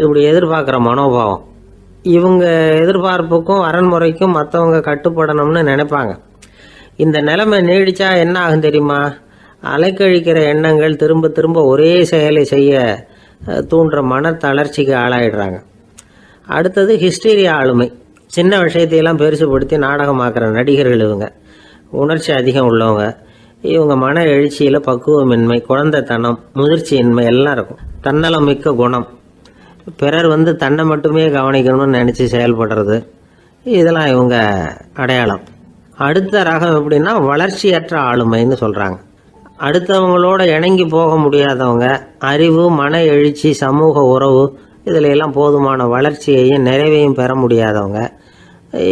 இப்படி எதிர்பார்க்குற மனோபாவம். இவங்க எதிர்பார்ப்புக்கும் அரண்முறைக்கும் மற்றவங்க கட்டுப்படணும்னு நினைப்பாங்க. இந்த நிலைமை நீடிச்சா என்ன ஆகும் தெரியுமா? அலைக்கழிக்கிற எண்ணங்கள் திரும்ப திரும்ப ஒரே செயலை செய்ய தூண்டுற மன தளர்ச்சிக்கு ஆளாயிடுறாங்க. அடுத்தது ஹிஸ்டீரியா ஆளுமை. சின்ன விஷயத்தையெல்லாம் பெருசுபடுத்தி நாடகமாக்குற நடிகர்கள் இவங்க. உணர்ச்சி அதிகம் உள்ளவங்க. இவங்க மன எழுச்சியில் பக்குவமின்மை, குழந்தைத்தனம், முதிர்ச்சியின்மை எல்லாம் இருக்கும். தன்னலம் மிக்க குணம். பிறர் தன்னை மட்டுமே கவனிக்கணும்னு நினச்சி செயல்படுறது, இதெல்லாம் இவங்க அடையாளம். அடுத்த ரகம் எப்படின்னா வளர்ச்சியற்ற ஆளுமைன்னு சொல்கிறாங்க. அடுத்தவங்களோட இணங்கி போக முடியாதவங்க, அறிவு, மன எழுச்சி, சமூக உறவு இதில் எல்லாம் போதுமான வளர்ச்சியையும் நிறைவையும் பெற முடியாதவங்க.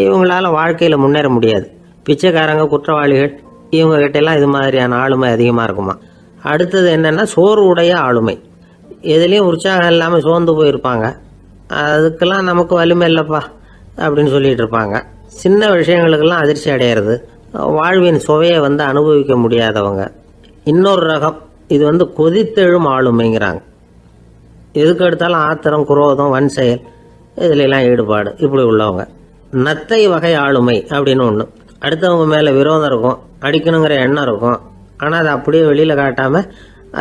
இவங்களால வாழ்க்கையில் முன்னேற முடியாது. பிச்சைக்காரங்க, குற்றவாளிகள் இவங்ககிட்டெல்லாம் இது மாதிரியான ஆளுமை அதிகமாக இருக்குமா. அடுத்தது என்னென்னா சோர்வு உடைய ஆளுமை. எதுலேயும் உற்சாகம் இல்லாமல் சோர்ந்து போயிருப்பாங்க. அதுக்கெல்லாம் நமக்கு வலிமை இல்லைப்பா அப்படின்னு சொல்லிட்டு இருப்பாங்க. சின்ன விஷயங்களுக்கெல்லாம் அதிர்ச்சி அடையிறது, வாழ்வின் சுவையை அனுபவிக்க முடியாதவங்க. இன்னொரு ரகம் இது கொதித்தெழும் ஆளுமைங்கிறாங்க. எதுக்கு எடுத்தாலும் ஆத்திரம், குரோதம், வன் செயல் இதுலெல்லாம் ஈடுபாடு இப்படி உள்ளவங்க. நத்தை வகை ஆளுமை அப்படின்னு ஒன்று. அடுத்தவங்க மேலே விரோதம் இருக்கும், அடிக்கணுங்கிற எண்ணம் இருக்கும். ஆனால் அதை அப்படியே வெளியில் காட்டாமல்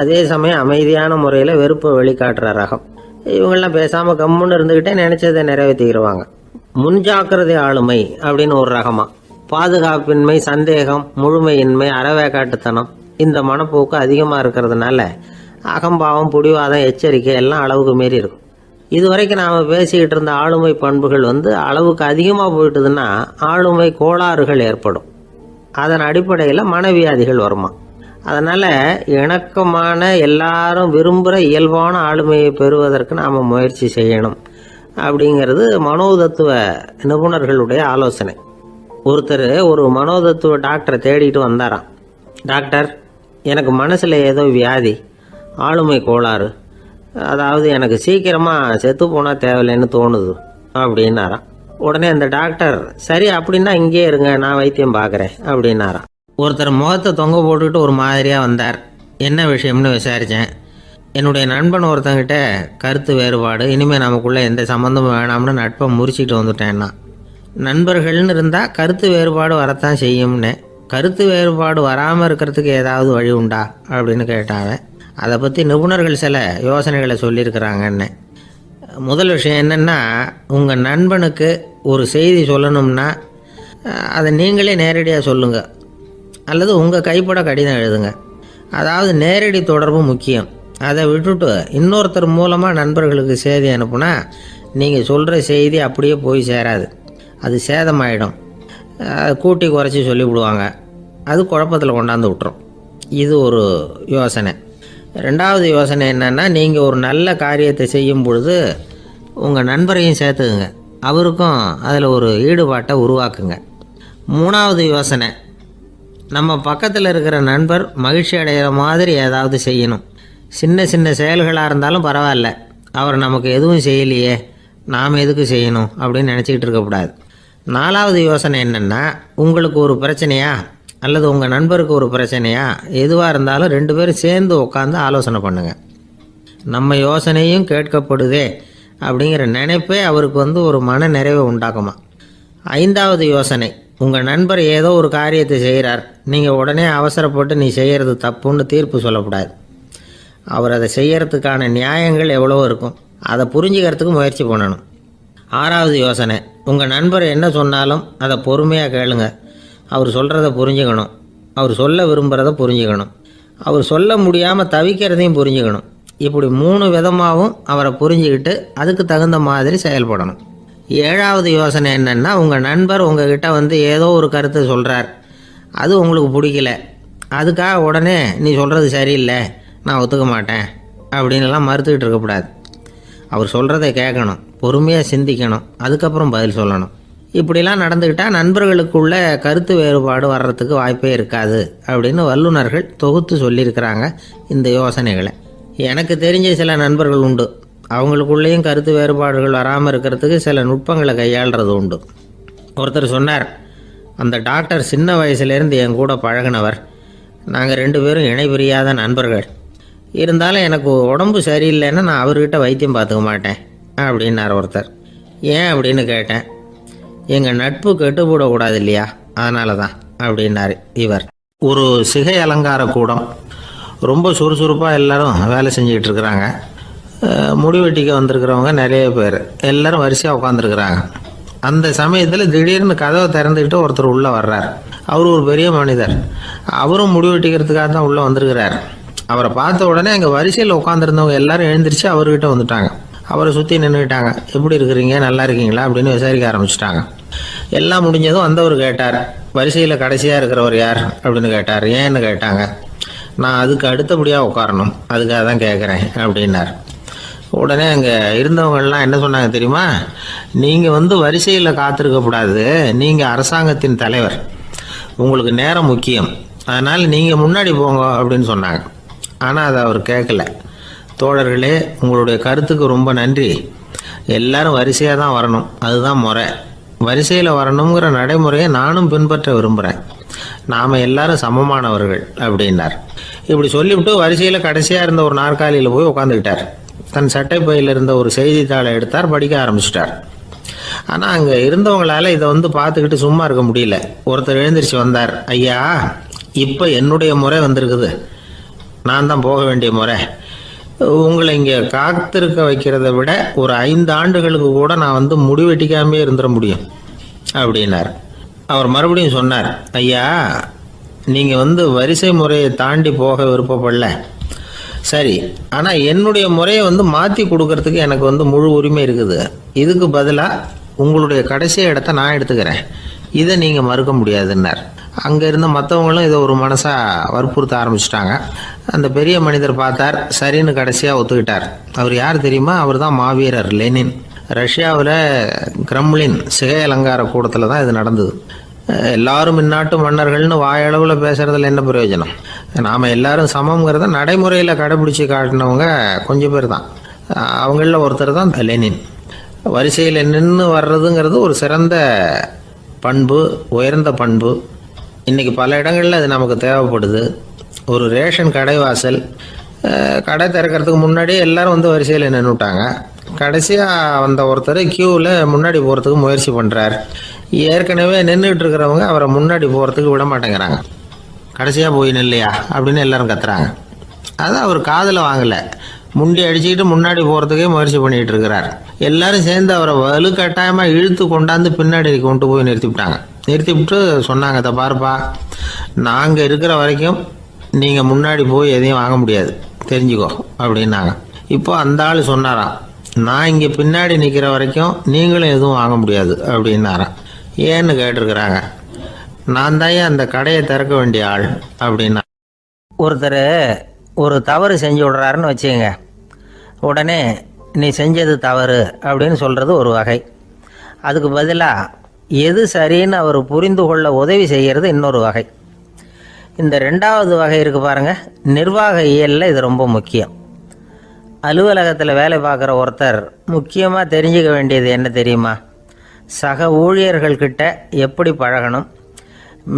அதே சமயம் அமைதியான முறையில் வெறுப்பை வெளிக்காட்டுற ரகம். இவங்கெல்லாம் பேசாமல் கம்முன்னு இருந்துக்கிட்டே நினைச்சதை நிறைவேற்றிடுவாங்க. முன்ஜாக்கிரதை ஆளுமை அப்படின்னு ஒரு ரகமா. பாதுகாப்பின்மை, சந்தேகம், முழுமையின்மை, அறவேக்காட்டுத்தனம் இந்த மனப்போக்கு அதிகமாக இருக்கிறதுனால அகம்பாவம், புடிவாதம், எச்சரிக்கை எல்லாம் அளவுக்கு மீறி இருக்கும். இதுவரைக்கும் நாம் பேசிக்கிட்டு இருந்த ஆளுமை பண்புகள் அளவுக்கு அதிகமாக போயிட்டுதுன்னா ஆளுமை கோளாறுகள் ஏற்படும். அதன் அடிப்படையில் மனவியாதிகள் வருமா. அதனால் இணக்கமான எல்லாரும் விரும்புகிற இயல்பான ஆளுமையை பெறுவதற்கு நாம் முயற்சி செய்யணும் அப்படிங்கிறது மனோதத்துவ நிபுணர்களுடைய ஆலோசனை. ஒருத்தர் ஒரு மனோதத்துவ டாக்டரை தேடிட்டு வந்தாராம். டாக்டர், எனக்கு மனசில் ஏதோ வியாதி, ஆளுமை கோளாறு, அதாவது எனக்கு சீக்கிரமாக செத்து போனால் தேவையில்லைன்னு தோணுது அப்படின்னாராம். உடனே அந்த டாக்டர், சரி அப்படின்னா இங்கே இருங்க, நான் வைத்தியம் பார்க்குறேன் அப்படின்னாராம். ஒருத்தர் முகத்தை தொங்க போட்டுக்கிட்டு ஒரு மாதிரியாக வந்தார். என்ன விஷயம்னு விசாரித்தேன். என்னுடைய நண்பன் ஒருத்தங்கிட்ட கருத்து வேறுபாடு, இனிமேல் நமக்குள்ளே எந்த சம்மந்தமும் வேணாம்னு நட்பை முறிச்சிட்டு வந்துட்டேன்னா. நண்பர்கள்னு இருந்தால் கருத்து வேறுபாடு வரத்தான் செய்யும்னு. கருத்து வேறுபாடு வராமல் இருக்கிறதுக்கு ஏதாவது வழி உண்டா அப்படின்னு கேட்டாங்க. அதை பற்றி நிபுணர்கள் சில யோசனைகளை சொல்லியிருக்கிறாங்கன்னு. முதல் விஷயம் என்னென்னா, உங்கள் நண்பனுக்கு ஒரு செய்தி சொல்லணும்னா அதை நீங்களே நேரடியாக சொல்லுங்கள், அல்லது உங்கள் கைப்பட கடிதம் எழுதுங்க. அதாவது நேரடி தொடர்பு முக்கியம். அதை விட்டுட்டு இன்னொருத்தர் மூலமாக நண்பர்களுக்கு செய்தி அனுப்புனா நீங்கள் சொல்கிற செய்தி அப்படியே போய் சேராது, அது சேதமாயிடும். கூட்டி குறைச்சி சொல்லிவிடுவாங்க, அது குழப்பத்தில் கொண்டாந்து விட்டுரும். இது ஒரு யோசனை. ரெண்டாவது யோசனை என்னென்னா, நீங்கள் ஒரு நல்ல காரியத்தை செய்யும் பொழுது உங்கள் நண்பரையும் சேர்த்துக்குங்க, அவருக்கும் அதில் ஒரு ஈடுபாட்டை உருவாக்குங்க. மூணாவது யோசனை, நம்ம பக்கத்தில் இருக்கிற நண்பர் மகிழ்ச்சி அடைகிற மாதிரி ஏதாவது செய்யணும். சின்ன சின்ன செயல்களாக இருந்தாலும் பரவாயில்ல, அவர் நமக்கு எதுவும் செய்யலையே, நாம் எதுக்கு செய்யணும் அப்படின்னு நினச்சிக்கிட்டு இருக்கக்கூடாது. நாலாவது யோசனை என்னென்னா, உங்களுக்கு ஒரு பிரச்சனையா அல்லது உங்கள் நண்பருக்கு ஒரு பிரச்சனையா, எதுவாக இருந்தாலும் 2 பேரும் சேர்ந்து உட்காந்து ஆலோசனை பண்ணுங்கள். நம்ம யோசனையும் கேட்கப்படுதே அப்படிங்கிற நினைப்பே அவருக்கு ஒரு மன நிறைவை உண்டாக்குமா. 5வது யோசனை, உங்கள் நண்பர் ஏதோ ஒரு காரியத்தை செய்கிறார், நீங்கள் உடனே அவசரப்பட்டு நீ செய்கிறது தப்புன்னு தீர்ப்பு சொல்லக்கூடாது. அவர் அதை செய்யறதுக்கான நியாயங்கள் எவ்வளோ இருக்கும், அதை புரிஞ்சுக்கிறதுக்கு முயற்சி பண்ணணும். 6வது யோசனை, உங்கள் நண்பர் என்ன சொன்னாலும் அதை பொறுமையாக கேளுங்க. அவர் சொல்கிறத புரிஞ்சுக்கணும், அவர் சொல்ல விரும்புகிறத புரிஞ்சுக்கணும், அவர் சொல்ல முடியாமல் தவிக்கிறதையும் புரிஞ்சுக்கணும். இப்படி 3 விதமாகவும் அவரை புரிஞ்சுக்கிட்டு அதுக்கு தகுந்த மாதிரி செயல்படணும். 7வது யோசனை என்னென்னா, உங்கள் நண்பர் உங்ககிட்ட ஏதோ ஒரு கருத்தை சொல்கிறார், அது உங்களுக்கு பிடிக்கல, அதுக்காக உடனே நீ சொல்கிறது சரியில்லை, நான் ஒத்துக்க மாட்டேன் அப்படின்லாம் மறுத்துக்கிட்டு இருக்கக்கூடாது. அவர் சொல்கிறத கேட்கணும், பொறுமையாக சிந்திக்கணும், அதுக்கப்புறம் பதில் சொல்லணும். இப்படிலாம் நடந்துக்கிட்டால் நண்பர்களுக்குள்ள கருத்து வேறுபாடு வர்றதுக்கு வாய்ப்பே இருக்காது அப்படின்னு வல்லுநர்கள் தொகுத்து சொல்லியிருக்கிறாங்க இந்த யோசனைகளை. எனக்கு தெரிஞ்ச சில நண்பர்கள் உண்டு, அவங்களுக்குள்ளேயும் கருத்து வேறுபாடுகள் வராமல் இருக்கிறதுக்கு சில நுட்பங்களை கையாளுறது உண்டு. ஒருத்தர் சொன்னார், அந்த டாக்டர் சின்ன வயசுலேருந்து என் கூட பழகினவர், நாங்கள் 2 பேரும் இணை பிரியாத நண்பர்கள். இருந்தாலும் எனக்கு உடம்பு சரியில்லைன்னா நான் அவர்கிட்ட வைத்தியம் பார்த்துக்க மாட்டேன் அப்படின்னார் ஒருத்தர். ஏன் அப்படின்னு கேட்டேன். எங்கள் நட்பு கெட்டுப்படக்கூடாது இல்லையா, அதனால தான் அப்படின்னாரு இவர். ஒரு சிகை அலங்கார கூடம் ரொம்ப சுறுசுறுப்பாக எல்லாரும் வேலை செஞ்சுக்கிட்டு இருக்கிறாங்க. முடிவெட்டிக்க வந்திருக்கிறவங்க நிறைய பேர் எல்லாரும் வரிசையாக உட்காந்துருக்குறாங்க. அந்த சமயத்தில் திடீர்னு கதவை திறந்துக்கிட்டு ஒருத்தர் உள்ளே வர்றார். அவர் ஒரு பெரிய மனிதர். அவரும் முடிவெட்டிக்கிறதுக்காக தான் உள்ளே வந்திருக்கிறார். அவரை பார்த்த உடனே அங்கே வரிசையில் உட்காந்துருந்தவங்க எல்லாரும் எழுந்திரிச்சு அவர்கிட்ட வந்துட்டாங்க. அவரை சுற்றி நின்றுக்கிட்டாங்க. எப்படி இருக்கிறீங்க, நல்லா இருக்கீங்களா அப்படின்னு விசாரிக்க ஆரம்பிச்சிட்டாங்க. எல்லாம் முடிஞ்சதும் வந்தவர் கேட்டார், வரிசையில் கடைசியாக இருக்கிறவர் யார் அப்படின்னு கேட்டார். ஏன்னு கேட்டாங்க. நான் அதுக்கு அடுத்தபடியாக உட்காரணும், அதுக்காக தான் கேட்குறேன் அப்படின்னார். உடனே அங்கே இருந்தவங்கெல்லாம் என்ன சொன்னாங்க தெரியுமா? நீங்கள் வரிசையில் காத்திருக்கக்கூடாது, நீங்கள் அரசாங்கத்தின் தலைவர், உங்களுக்கு நேரம் முக்கியம், அதனால் நீங்கள் முன்னாடி போங்க அப்படின்னு சொன்னாங்க. ஆனால் அதை அவர் கேட்கல. தோழர்களே, உங்களுடைய கருத்துக்கு ரொம்ப நன்றி. எல்லாரும் வரிசையாக தான் வரணும், அதுதான் முறை. வரிசையில் வரணுங்கிற நடைமுறையை நானும் பின்பற்ற விரும்புகிறேன். நாம் எல்லாரும் சமமானவர்கள் அப்படின்னார். இப்படி சொல்லிவிட்டு வரிசையில் கடைசியாக இருந்த ஒரு நாற்காலியில் போய் உட்காந்துக்கிட்டார். தன் சட்டை பையில் இருந்த ஒரு செய்தித்தாளை எடுத்தார், படிக்க ஆரம்பிச்சிட்டார். ஆனால் அங்கே இருந்தவங்களால இதை பார்த்துக்கிட்டு சும்மா இருக்க முடியல. ஒருத்தர் எழுந்திரிச்சு வந்தார். ஐயா, இப்போ என்னுடைய முறை வந்திருக்குது, நான் தான் போக வேண்டிய முறை. உங்களை இங்கே காத்திருக்க வைக்கிறத விட ஒரு 5 ஆண்டுகளுக்கு கூட நான் முடிவெட்டிக்காமே இருந்துட முடியும் அப்படின்னார். அவர் மறுபடியும் சொன்னார், ஐயா, நீங்கள் வரிசை முறையை தாண்டி போக விருப்பப்படல, சரி, ஆனால் என்னுடைய முறையை மாற்றி கொடுக்கறதுக்கு எனக்கு முழு உரிமை இருக்குது. இதுக்கு பதிலாக உங்களுடைய கடைசி இடத்த நான் எடுத்துக்கிறேன், இதை நீங்கள் மறுக்க முடியாதுன்னார். அங்கே இருந்த மற்றவங்களும் இதை ஒரு மனசாக வற்புறுத்த ஆரம்பிச்சிட்டாங்க. அந்த பெரிய மனிதர் பார்த்தார், சரின்னு கடைசியாக ஒத்துக்கிட்டார். அவர் யார் தெரியுமா? அவர் தான் மாவீரர் லெனின். ரஷ்யாவில் கிரெம்ளின் சிகை அலங்கார கூடத்தில் தான் இது நடந்தது. எல்லாரும் இந்நாட்டு மன்னர்கள்னு வாயளவில் பேசுகிறதுல என்ன பிரயோஜனம்? நாம் எல்லாரும் சமங்கிறத நடைமுறையில் கடைபிடிச்சி காட்டினவங்க கொஞ்சம் பேர் தான். அவங்களில் ஒருத்தர் தான் லெனின். வரிசையில் நின்று வர்றதுங்கிறது ஒரு சிறந்த பண்பு, உயர்ந்த பண்பு. இன்றைக்கி பல இடங்களில் அது நமக்கு தேவைப்படுது. ஒரு ரேஷன் கடைவாசல், கடை திறக்கிறதுக்கு முன்னாடியே எல்லாரும் வரிசையில் நின்றுட்டாங்க. கடைசியாக வந்த ஒருத்தர் கியூவில் முன்னாடி போகிறதுக்கு முயற்சி பண்ணுறார். ஏற்கனவே நின்றுட்டு இருக்கிறவங்க அவரை முன்னாடி போகிறதுக்கு விட மாட்டேங்கிறாங்க. கடைசியாக போய் நில்லையா அப்படின்னு எல்லாரும் கத்துறாங்க. அதான் அவர் காதில் வாங்கலை, முண்டி அடிச்சுக்கிட்டு முன்னாடி போகிறதுக்கே முயற்சி பண்ணிகிட்டு இருக்கிறார். எல்லாரும் சேர்ந்து அவரை வலுக்கட்டாயமாக இழுத்து கொண்டாந்து பின்னாடி கொண்டு போய் நிறுத்திவிட்டு சொன்னாங்க, இதை பாருப்பா, நாங்கள் இருக்கிற வரைக்கும் நீங்கள் முன்னாடி போய் எதையும் வாங்க முடியாது, தெரிஞ்சுக்கோ அப்படின்னாங்க. இப்போ அந்த ஆள் சொன்னாராம், நான் இங்கே பின்னாடி நிற்கிற வரைக்கும் நீங்களும் எதுவும் வாங்க முடியாது அப்படின்னாராம். ஏன்னு கேட்டிருக்கிறாங்க. நான் தான் அந்த கடையை திறக்க வேண்டிய ஆள் அப்படின்னா. ஒருத்தர் ஒரு தவறு செஞ்சு விடுறாருன்னு வச்சுக்கோங்க, உடனே நீ செஞ்சது தவறு அப்படின்னு சொல்கிறது ஒரு வகை. அதுக்கு பதிலாக எது சரின்னு அவர் புரிந்து கொள்ள உதவி செய்கிறது இன்னொரு வகை. இந்த 2வது வகை இருக்குது பாருங்கள், நிர்வாக இயலில் இது ரொம்ப முக்கியம். அலுவலகத்தில் வேலை பார்க்குற ஒருத்தர் முக்கியமாக தெரிஞ்சுக்க வேண்டியது என்ன தெரியுமா? சக ஊழியர்கள்கிட்ட எப்படி பழகணும்,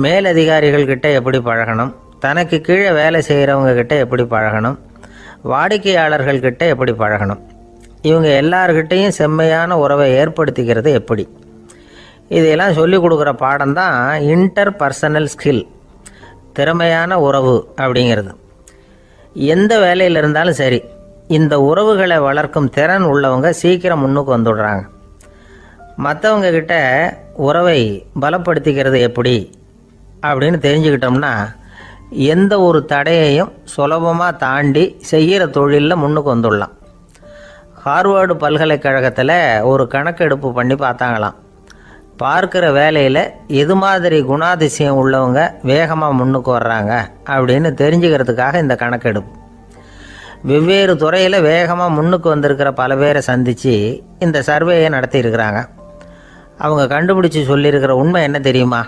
மேலதிகாரிகள்கிட்ட எப்படி பழகணும், தனக்கு கீழே வேலை செய்கிறவங்கக்கிட்ட எப்படி பழகணும், வாடிக்கையாளர்கள்கிட்ட எப்படி பழகணும், இவங்க எல்லார்கிட்டையும் செம்மையான உறவை ஏற்படுத்திக்கிறது எப்படி. இதையெல்லாம் சொல்லிக் கொடுக்குற பாடம் தான் இன்டர் பர்சனல் ஸ்கில், திறமையான உறவு அப்படிங்கிறது. எந்த வேலையில் இருந்தாலும் சரி, இந்த உறவுகளை வளர்க்கும் திறன் உள்ளவங்க சீக்கிரம் முன்னுக்கு வந்துடுறாங்க. மற்றவங்க கிட்ட உறவை பலப்படுத்திக்கிறது எப்படி அப்படின்னு தெரிஞ்சுக்கிட்டோம்னா எந்த ஒரு தடையையும் சுலபமாக தாண்டி செய்கிற தொழிலில் முன்னுக்கு வந்துடலாம். ஹார்வர்டு பல்கலைக்கழகத்தில் ஒரு கணக்கெடுப்பு பண்ணி பார்த்தாங்களாம். பார்க்குற வேலையில் எது மாதிரி குணாதிசயம் உள்ளவங்க வேகமாக முன்னுக்கு வர்றாங்க அப்படின்னு தெரிஞ்சுக்கிறதுக்காக இந்த கணக்கெடுப்பு. வெவ்வேறு துறையில் வேகமாக முன்னுக்கு வந்திருக்கிற பல பேரை சந்தித்து இந்த சர்வேயை நடத்தியிருக்கிறாங்க. அவங்க கண்டுபிடிச்சி சொல்லியிருக்கிற உண்மை என்ன தெரியுமா?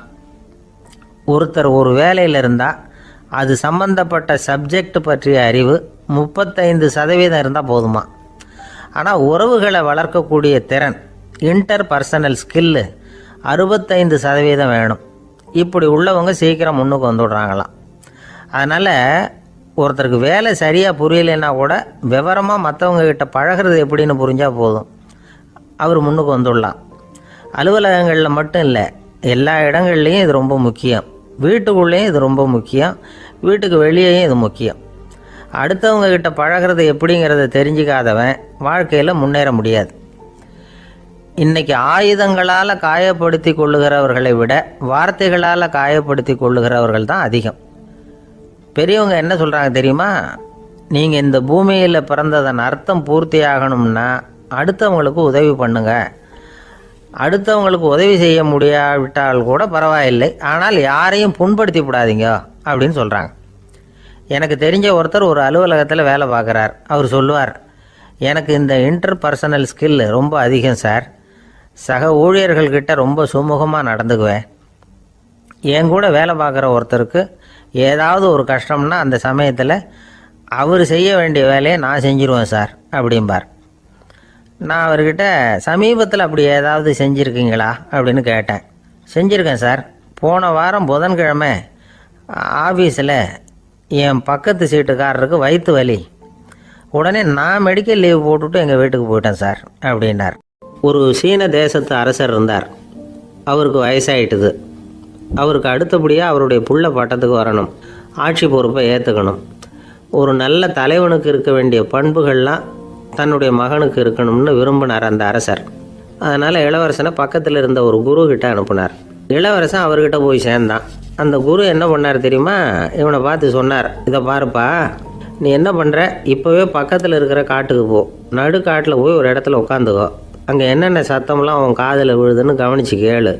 ஒருத்தர் ஒரு வேலையில் இருந்தால் அது சம்பந்தப்பட்ட சப்ஜெக்ட் பற்றிய அறிவு 35% இருந்தால் போதுமா. ஆனால் உறவுகளை வளர்க்கக்கூடிய திறன், இன்டர் பர்சனல் ஸ்கில்லு 65% வேணும். இப்படி உள்ளவங்க சீக்கிரம் முன்னுக்கு வந்துடுறாங்களாம். அதனால் ஒருத்தருக்கு வேலை சரியாக புரியலைன்னா கூட விவரமாக மற்றவங்கக்கிட்ட பழகிறது எப்படின்னு புரிஞ்சால் போதும், அவர் முன்னுக்கு வந்துடலாம். அலுவலகங்களில் மட்டும் இல்லை, எல்லா இடங்கள்லேயும் இது ரொம்ப முக்கியம். வீட்டுக்குள்ளேயும் இது ரொம்ப முக்கியம், வீட்டுக்கு வெளியேயும் இது முக்கியம். அடுத்தவங்க கிட்ட பழகிறது எப்படிங்கிறத தெரிஞ்சுக்காதவன் வாழ்க்கையில் முன்னேற முடியாது. இன்னைக்கு ஆயுதங்களால் காயப்படுத்தி கொள்ளுகிறவர்களை விட வார்த்தைகளால் காயப்படுத்தி கொள்ளுகிறவர்கள் தான் அதிகம். பெரியவங்க என்ன சொல்கிறாங்க தெரியுமா? நீங்கள் இந்த பூமியில் பிறந்ததன் அர்த்தம் பூர்த்தி ஆகணும்னா அடுத்தவங்களுக்கு உதவி பண்ணுங்க. அடுத்தவங்களுக்கு உதவி செய்ய முடியாவிட்டால் கூட பரவாயில்லை, ஆனால் யாரையும் புண்படுத்தி விடாதீங்க அப்படின்னு சொல்கிறாங்க. எனக்கு தெரிஞ்ச ஒருத்தர் ஒரு அலுவலகத்தில் வேலை பார்க்குறார். அவர் சொல்லுவார், எனக்கு இந்த இன்டர்பர்சனல் ஸ்கில் ரொம்ப அதிகம் சார். சக ஊழியர்கள்கிட்ட ரொம்ப சுமூகமாக நடந்துக்குவேன். என் கூட வேலை பார்க்குற ஒருத்தருக்கு ஏதாவது ஒரு கஷ்டம்னா அந்த சமயத்தில் அவர் செய்ய வேண்டிய வேலையை நான் செஞ்சுருவேன் சார் அப்படிம்பார். நான் அவர்கிட்ட சமீபத்தில் அப்படி ஏதாவது செஞ்சுருக்கீங்களா அப்படின்னு கேட்டேன். செஞ்சுருக்கேன் சார். போன வாரம் புதன்கிழமை ஆஃபீஸில் என் பக்கத்து சீட்டுக்காரருக்கு வயிற்று வலி. உடனே நான் மெடிக்கல் லீவ் போட்டுவிட்டு எங்கள் வீட்டுக்கு போயிட்டேன் சார் அப்படின்னார். ஒரு சீன தேசத்து அரசர் இருந்தார். அவருக்கு வயசாயிட்டுது. அவருக்கு அடுத்தபடியாக அவருடைய புள்ள பட்டத்துக்கு வரணும், ஆட்சி பொறுப்பை ஏற்றுக்கணும். ஒரு நல்ல தலைவனுக்கு இருக்க வேண்டிய பண்புகள்லாம் தன்னுடைய மகனுக்கு இருக்கணும்னு விரும்பினார் அந்த அரசர். அதனால் இளவரசனை பக்கத்தில் இருந்த ஒரு குரு கிட்ட அனுப்புனார். இளவரசன் அவர்கிட்ட போய் சேர்ந்தான். அந்த குரு என்ன பண்ணார் தெரியுமா? இவனை பார்த்து சொன்னார், இதை பாருப்பா, நீ என்ன பண்ணுற, இப்போவே பக்கத்தில் இருக்கிற காட்டுக்கு போ, நடு காட்டில் போய் ஒரு இடத்துல உட்காந்துக்கோ. அங்கே என்னென்ன சத்தம்லாம் உன் காதில் விழுதுன்னு கவனித்து கேளு.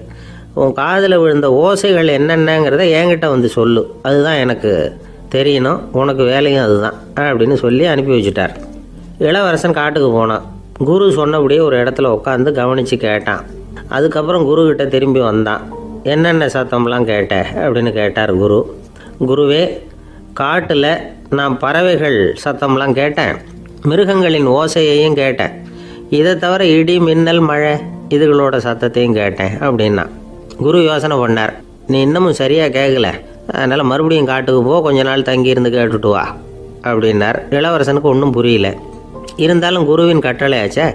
உன் காதில் விழுந்த ஓசைகள் என்னென்னங்கிறத என்கிட்ட வந்து சொல்லு, அதுதான் எனக்கு தெரியணும், உனக்கு வேலையும் அதுதான் அப்படின்னு சொல்லி அனுப்பி வச்சுட்டார். இளவரசன் காட்டுக்கு போனான். குரு சொன்னபடியே ஒரு இடத்துல உட்காந்து கவனித்து கேட்டான். அதுக்கப்புறம் குருக்கிட்ட திரும்பி வந்தான். என்னென்ன சத்தம்லாம் கேட்ட அப்படின்னு கேட்டார் குரு. குருவே, காட்டில் நான் பறவைகள் சத்தம்லாம் கேட்டேன், மிருகங்களின் ஓசையையும் கேட்டேன், இதை தவிர இடி மின்னல் மழை இதுகளோட சத்தத்தையும் கேட்டேன் அப்படின்னா. குரு யோசனை பண்ணார், நீ இன்னமும் சரியாக கேட்கல, அதனால் மறுபடியும் காட்டுக்கு போ, கொஞ்ச நாள் தங்கியிருந்து கேட்டுட்டு வா அப்படின்னார். இளவரசனுக்கு ஒன்றும் புரியல. இருந்தாலும் குருவின் கட்டளையாச்சே,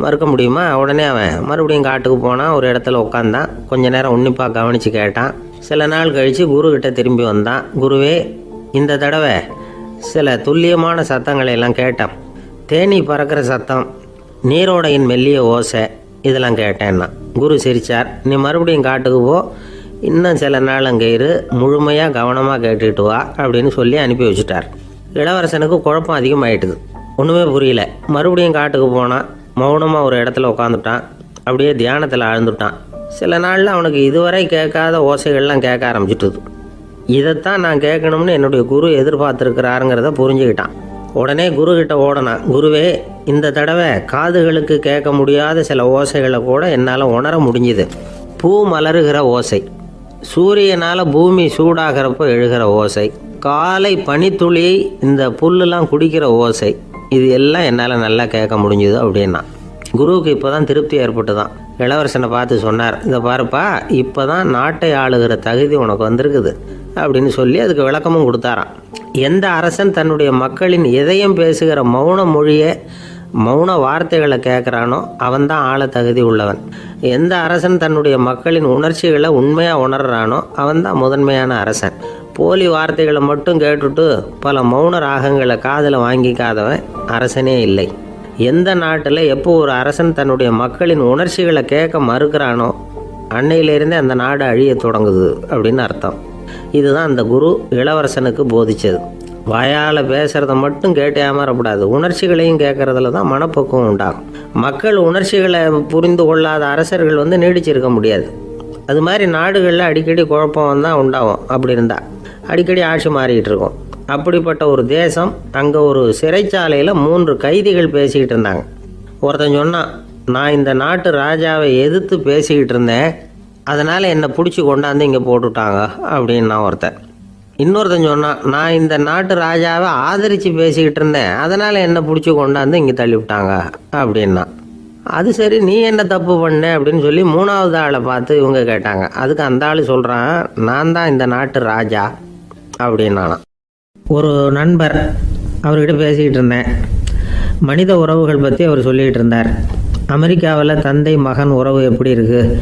மறுக்க முடியுமா? உடனே அவன் மறுபடியும் காட்டுக்கு போனான். ஒரு இடத்துல உட்காந்தான். கொஞ்ச நேரம் உன்னிப்பாக கவனித்து கேட்டான். சில நாள் கழித்து குருக்கிட்ட திரும்பி வந்தான். குருவே, இந்த தடவை சில துல்லியமான சத்தங்களை எல்லாம் கேட்டேன். தேனீ பறக்கிற சத்தம், நீரோடையின் மெல்லிய ஓசை, இதெல்லாம் கேட்டேன்னா. குரு சிரித்தார். நீ மறுபடியும் காட்டுக்கு போ, இன்னும் சில நாள் அங்கே இரு, முழுமையாக கவனமாக கேட்டுக்கிட்டு வா அப்படின்னு சொல்லி அனுப்பி வச்சுட்டார். இளவரசனுக்கு குழப்பம் அதிகமாயிட்டுது. ஒன்றுமே புரியல. மறுபடியும் காட்டுக்கு போனான். மௌனமாக ஒரு இடத்துல உட்காந்துட்டான். அப்படியே தியானத்தில் ஆழ்ந்துட்டான். சில நாளில் அவனுக்கு இதுவரை கேட்காத ஓசைகள்லாம் கேட்க ஆரம்பிச்சிட்டுது. இதைத்தான் நான் கேட்கணும்னு என்னுடைய குரு எதிர்பார்த்துருக்கிறாருங்கிறத புரிஞ்சுக்கிட்டான். உடனே குருக்கிட்ட ஓடனான். குருவே, இந்த தடவை காதுகளுக்கு கேட்க முடியாத சில ஓசைகளை கூட என்னால் உணர முடிஞ்சுது. பூ மலருகிற ஓசை, சூரியனால் பூமி சூடாகிறப்போ எழுகிற ஓசை, காலை பனித்துளி இந்த புல்லுலாம் குடிக்கிற ஓசை, இது எல்லாம் என்னால் நல்லா கேட்க முடிஞ்சுது அப்படின்னா. குருவுக்கு இப்போ தான் திருப்தி ஏற்பட்டு தான். இளவரசனை பார்த்து சொன்னார், இதை பாருப்பா, இப்போ தான் நாட்டை ஆளுகிற தகுதி உனக்கு வந்திருக்குது அப்படின்னு சொல்லி அதுக்கு விளக்கமும் கொடுத்தாராம். எந்த அரசன் தன்னுடைய மக்களின் இதயம் பேசுகிற மௌன மொழியை, மௌன வார்த்தைகளை கேட்குறானோ அவன்தான் ஆள தகுதி உள்ளவன். எந்த அரசன் தன்னுடைய மக்களின் உணர்ச்சிகளை உண்மையாக உணர்றானோ அவன்தான் முதன்மையான அரசன். போலி வார்த்தைகளை மட்டும் கேட்டுட்டு பல மௌன ராகங்களை காதில் வாங்கிக்காதவன் அரசனே இல்லை. எந்த நாட்டில் எப்போ ஒரு அரசன் தன்னுடைய மக்களின் உணர்ச்சிகளை கேட்க மறுக்கிறானோ அன்னையிலேருந்தே அந்த நாடு அழிய தொடங்குது அப்படின்னு அர்த்தம். இதுதான் அந்த குரு இளவரசனுக்கு போதிச்சது. வாயால் பேசுகிறத மட்டும் கேட்டு ஏமாறக்கூடாது, உணர்ச்சிகளையும் கேட்கறதுல தான் மனப்பக்குவம் உண்டாகும். மக்கள் உணர்ச்சிகளை புரிந்து கொள்ளாத அரசர்கள் நீடிச்சிருக்க முடியாது. அது மாதிரி நாடுகளில் அடிக்கடி குழப்பம் தான் உண்டாகும். அப்படி இருந்தால் அடிக்கடி ஆட்சி மாறிக்கிட்டு இருக்கும். அப்படிப்பட்ட ஒரு தேசம், அங்கே ஒரு சிறைச்சாலையில் 3 கைதிகள் பேசிக்கிட்டு இருந்தாங்க. ஒருத்தன் சொன்னான், நான் இந்த நாட்டு ராஜாவை எதிர்த்து பேசிக்கிட்டு இருந்தேன், அதனால் என்னை பிடிச்சி கொண்டாந்து இங்கே போட்டுட்டாங்க அப்படின்னா ஒருத்தன். இன்னொருத்தன் சொன்னான், நான் இந்த நாட்டு ராஜாவை ஆதரித்து பேசிக்கிட்டு இருந்தேன், அதனால் என்னை பிடிச்சி கொண்டாந்து இங்கே தள்ளிவிட்டாங்க அப்படின்னா. அது சரி, நீ என்ன தப்பு பண்ண அப்படின்னு சொல்லி 3வது ஆளை பார்த்து இவங்க கேட்டாங்க. அதுக்கு அந்த ஆள் சொல்கிறான், நான் தான் இந்த நாட்டு ராஜா அப்படின்னானா. ஒரு நண்பர், அவர்கிட்ட பேசிக்கிட்டு இருந்தேன். மனித உறவுகள் பற்றி அவர் சொல்லிகிட்டு இருந்தார். அமெரிக்காவில் தந்தை மகன் உறவு எப்படி இருக்குது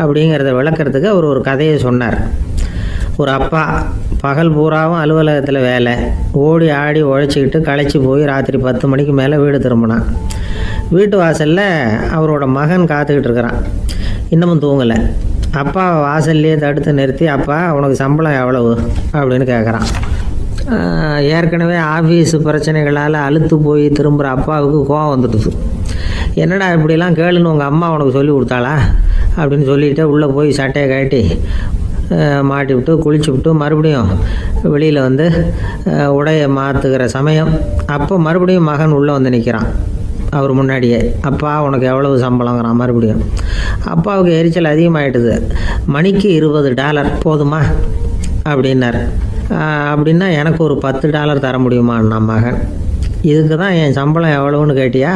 அப்படிங்கிறத விளக்கிறதுக்கு அவர் ஒரு கதையை சொன்னார். ஒரு அப்பா பகல் பூராவும் அலுவலகத்தில் வேலை, ஓடி ஆடி உழைச்சிக்கிட்டு களைச்சி போய் ராத்திரி 10 மணிக்கு மேலே வீடு திரும்பினான். வீட்டு வாசலில் அவரோட மகன் காத்துக்கிட்டு இருக்கிறான். இன்னமும் தூங்கலை. அப்பா வாசல்லையே தடுத்து நிறுத்தி, அப்பா உனக்கு சம்பளம் எவ்வளவு அப்படின்னு கேட்குறான். ஏற்கனவே ஆஃபீஸ் பிரச்சனைகளால் அலுத்து போய் திரும்புகிற அப்பாவுக்கு கோவம் வந்துடுது. என்னடா இப்படிலாம் கேளுன்னு உங்கள் அம்மா உனக்கு சொல்லி கொடுத்தாளா அப்படின்னு சொல்லிவிட்டு உள்ளே போய் சட்டையை கட்டி மாட்டி விட்டு குளிச்சு விட்டு மறுபடியும் வெளியில் வந்து உடையை மாற்றுகிற சமயம் அப்போ மறுபடியும் மகன் உள்ளே வந்து நிற்கிறான் அவர் முன்னாடியே. அப்பா உனக்கு எவ்வளவு சம்பளங்கிறான் மறுபடியும். அப்பாவுக்கு எரிச்சல் அதிகமாகிட்டுது. மணிக்கு $20 போதுமா அப்படின்னார். அப்படின்னா எனக்கு ஒரு $10 தர முடியுமான்னா மகன். இதுக்கு தான் என் சம்பளம் எவ்வளவுன்னு கேட்டியா?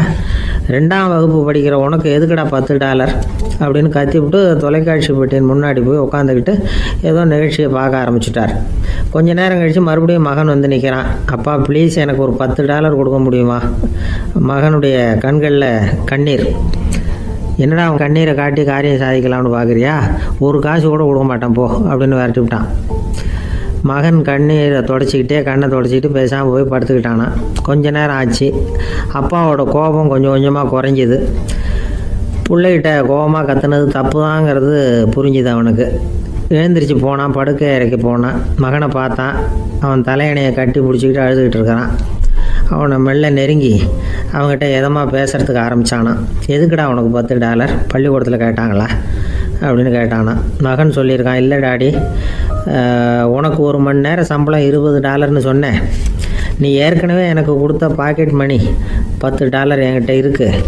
2ஆம் வகுப்பு படிக்கிற உனக்கு எதுக்குடா $10 அப்படின்னு கத்திவிட்டு தொலைக்காட்சி பெட்டியின் முன்னாடி போய் உட்காந்துக்கிட்டு ஏதோ நிகழ்ச்சியை பார்க்க ஆரம்பிச்சிட்டார். கொஞ்ச நேரம் கழித்து மறுபடியும் மகன் வந்து நிற்கிறான். அப்பா ப்ளீஸ் எனக்கு ஒரு $10 கொடுக்க முடியுமா? மகனுடைய கண்களில் கண்ணீர். என்னடா அவன் கண்ணீரை காட்டி காரியம் சாதிக்கலாம்னு பார்க்குறியா? ஒரு காசு கூட கொடுக்க மாட்டான் போ அப்படின்னு விரட்டி விட்டான். மகன் கண்ணீரை தொடச்சிக்கிட்டே கண்ணை தொடச்சிக்கிட்டு பேசாமல் போய் படுத்துக்கிட்டானா. கொஞ்ச நேரம் ஆச்சு. அப்பாவோட கோபம் கொஞ்சம் கொஞ்சமாக குறைஞ்சிது. பிள்ளைகிட்ட கோபமாக கத்துனது தப்பு தாங்கிறது புரிஞ்சுது அவனுக்கு. எழுந்திரிச்சு போனான், படுக்கை இறக்கி போனான். மகனை பார்த்தான். அவன் தலையணையை கட்டி பிடிச்சிக்கிட்டு அழுதுகிட்டு இருக்கிறான். அவனை மெல்ல நெருங்கி அவங்ககிட்ட எதமாக பேசுகிறதுக்கு ஆரம்பித்தானான். எதுக்குடா உனக்கு $10 பள்ளிக்கூடத்தில் கேட்டாங்களா அப்படின்னு கேட்டானான். மகன் சொல்லியிருக்கான், இல்லை டாடி, உனக்கு 1 மணி நேரம் சம்பளம் $20ன்னு சொன்னேன். நீ ஏற்கனவே எனக்கு கொடுத்த பாக்கெட் மணி $10 என்கிட்ட இருக்குது.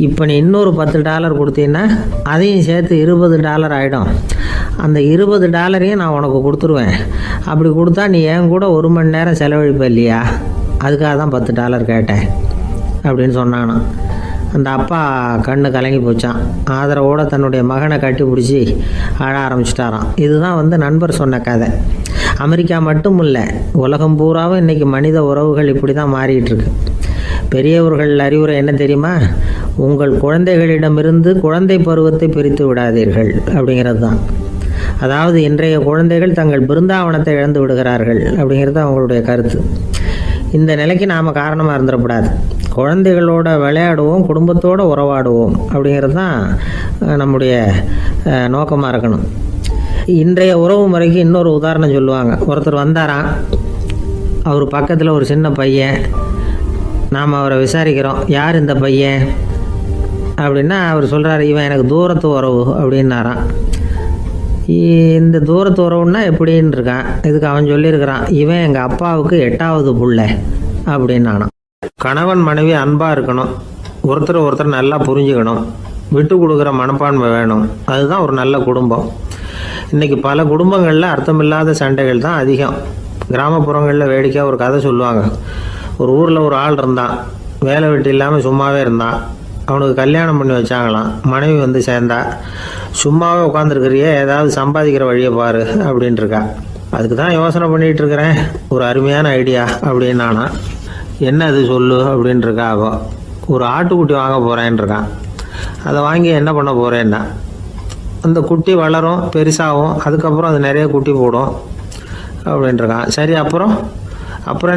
இப்போ நீ இன்னொரு $10 கொடுத்தீங்கன்னா அதையும் சேர்த்து $20 ஆகிடும். அந்த $20 நான் உனக்கு கொடுத்துருவேன். அப்படி கொடுத்தா நீ என் கூட 1 மணி நேரம் செலவழிப்ப இல்லையா? அதுக்காக தான் $10 கேட்டேன் அப்படின்னு சொன்னானான். அந்த அப்பா கண்ணு கலங்கி போச்சான். ஆதரவோடு தன்னுடைய மகனை கட்டி பிடிச்சி அழ ஆரம்பிச்சிட்டாராம். இதுதான் நண்பர் சொன்ன கதை. அமெரிக்கா மட்டும் இல்லை, உலகம் பூராவும் இன்றைக்கி மனித உறவுகள் இப்படி தான் மாறிட்டுருக்கு. பெரியவர்கள் அறிவுரை என்ன தெரியுமா? உங்கள் குழந்தைகளிடமிருந்து குழந்தை பருவத்தை பிரித்து விடாதீர்கள் அப்படிங்கிறது தான். அதாவது இன்றைய குழந்தைகள் தங்கள் பிருந்தாவனத்தை இழந்து விடுகிறார்கள் அப்படிங்கிறது அவங்களுடைய கருத்து. இந்த நிலைக்கு நாம் காரணமாக இருந்துடக்கூடாது. குழந்தைகளோட விளையாடுவோம், குடும்பத்தோடு உறவாடுவோம் அப்படிங்கிறது தான் நம்முடைய நோக்கமாக இருக்கணும். இன்றைய உறவு முறைக்கு இன்னொரு உதாரணம் சொல்லுவாங்க. ஒருத்தர் வந்தாராம். அவர் பக்கத்தில் ஒரு சின்ன பையன். நாம் அவரை விசாரிக்கிறோம், யார் இந்த பையன் அப்படின்னா அவர் சொல்கிறார், இவன் எனக்கு தூரத்து உறவு அப்படின்னாராம். இந்த தூரத்து உறவுன்னா எப்படின்னு இருக்கான். இதுக்கு அவன் சொல்லியிருக்கிறான், இவன் எங்கள் அப்பாவுக்கு 8வது புள்ளை அப்படின்னானான். கணவன் மனைவி அன்பாக இருக்கணும், ஒருத்தர் நல்லா புரிஞ்சுக்கணும், விட்டு கொடுக்குற மனப்பான்மை வேணும். அதுதான் ஒரு நல்ல குடும்பம். இன்றைக்கி பல குடும்பங்களில் அர்த்தமில்லாத சண்டைகள் தான் அதிகம். கிராமப்புறங்களில் வேடிக்கையாக ஒரு கதை சொல்லுவாங்க. ஒரு ஊரில் ஒரு ஆள் இருந்தான். வேலை வெட்டி இல்லாமல் சும்மாவே இருந்தான். அவனுக்கு கல்யாணம் பண்ணி வச்சாங்களாம். மனைவி வந்து சேர்ந்தா. சும்மாவே உட்காந்துருக்கிறியே, ஏதாவது சம்பாதிக்கிற வழியை பாரு அப்படின்ட்டுருக்கா. அதுக்கு தான் யோசனை பண்ணிகிட்டு இருக்கிறேன், ஒரு அருமையான ஐடியா அப்படின்னானா. என்ன அது சொல்லு அப்படின்ட்டுருக்கா. அவ ஒரு ஆட்டுக்குட்டி வாங்க போகிறேன்ருக்கான். அதை வாங்கி என்ன பண்ண போகிறேன்னா, அந்த குட்டி வளரும், பெருசாகும், அதுக்கப்புறம் அது நிறைய குட்டி போடும் அப்படின்ட்டுருக்கான். சரி, அப்புறம்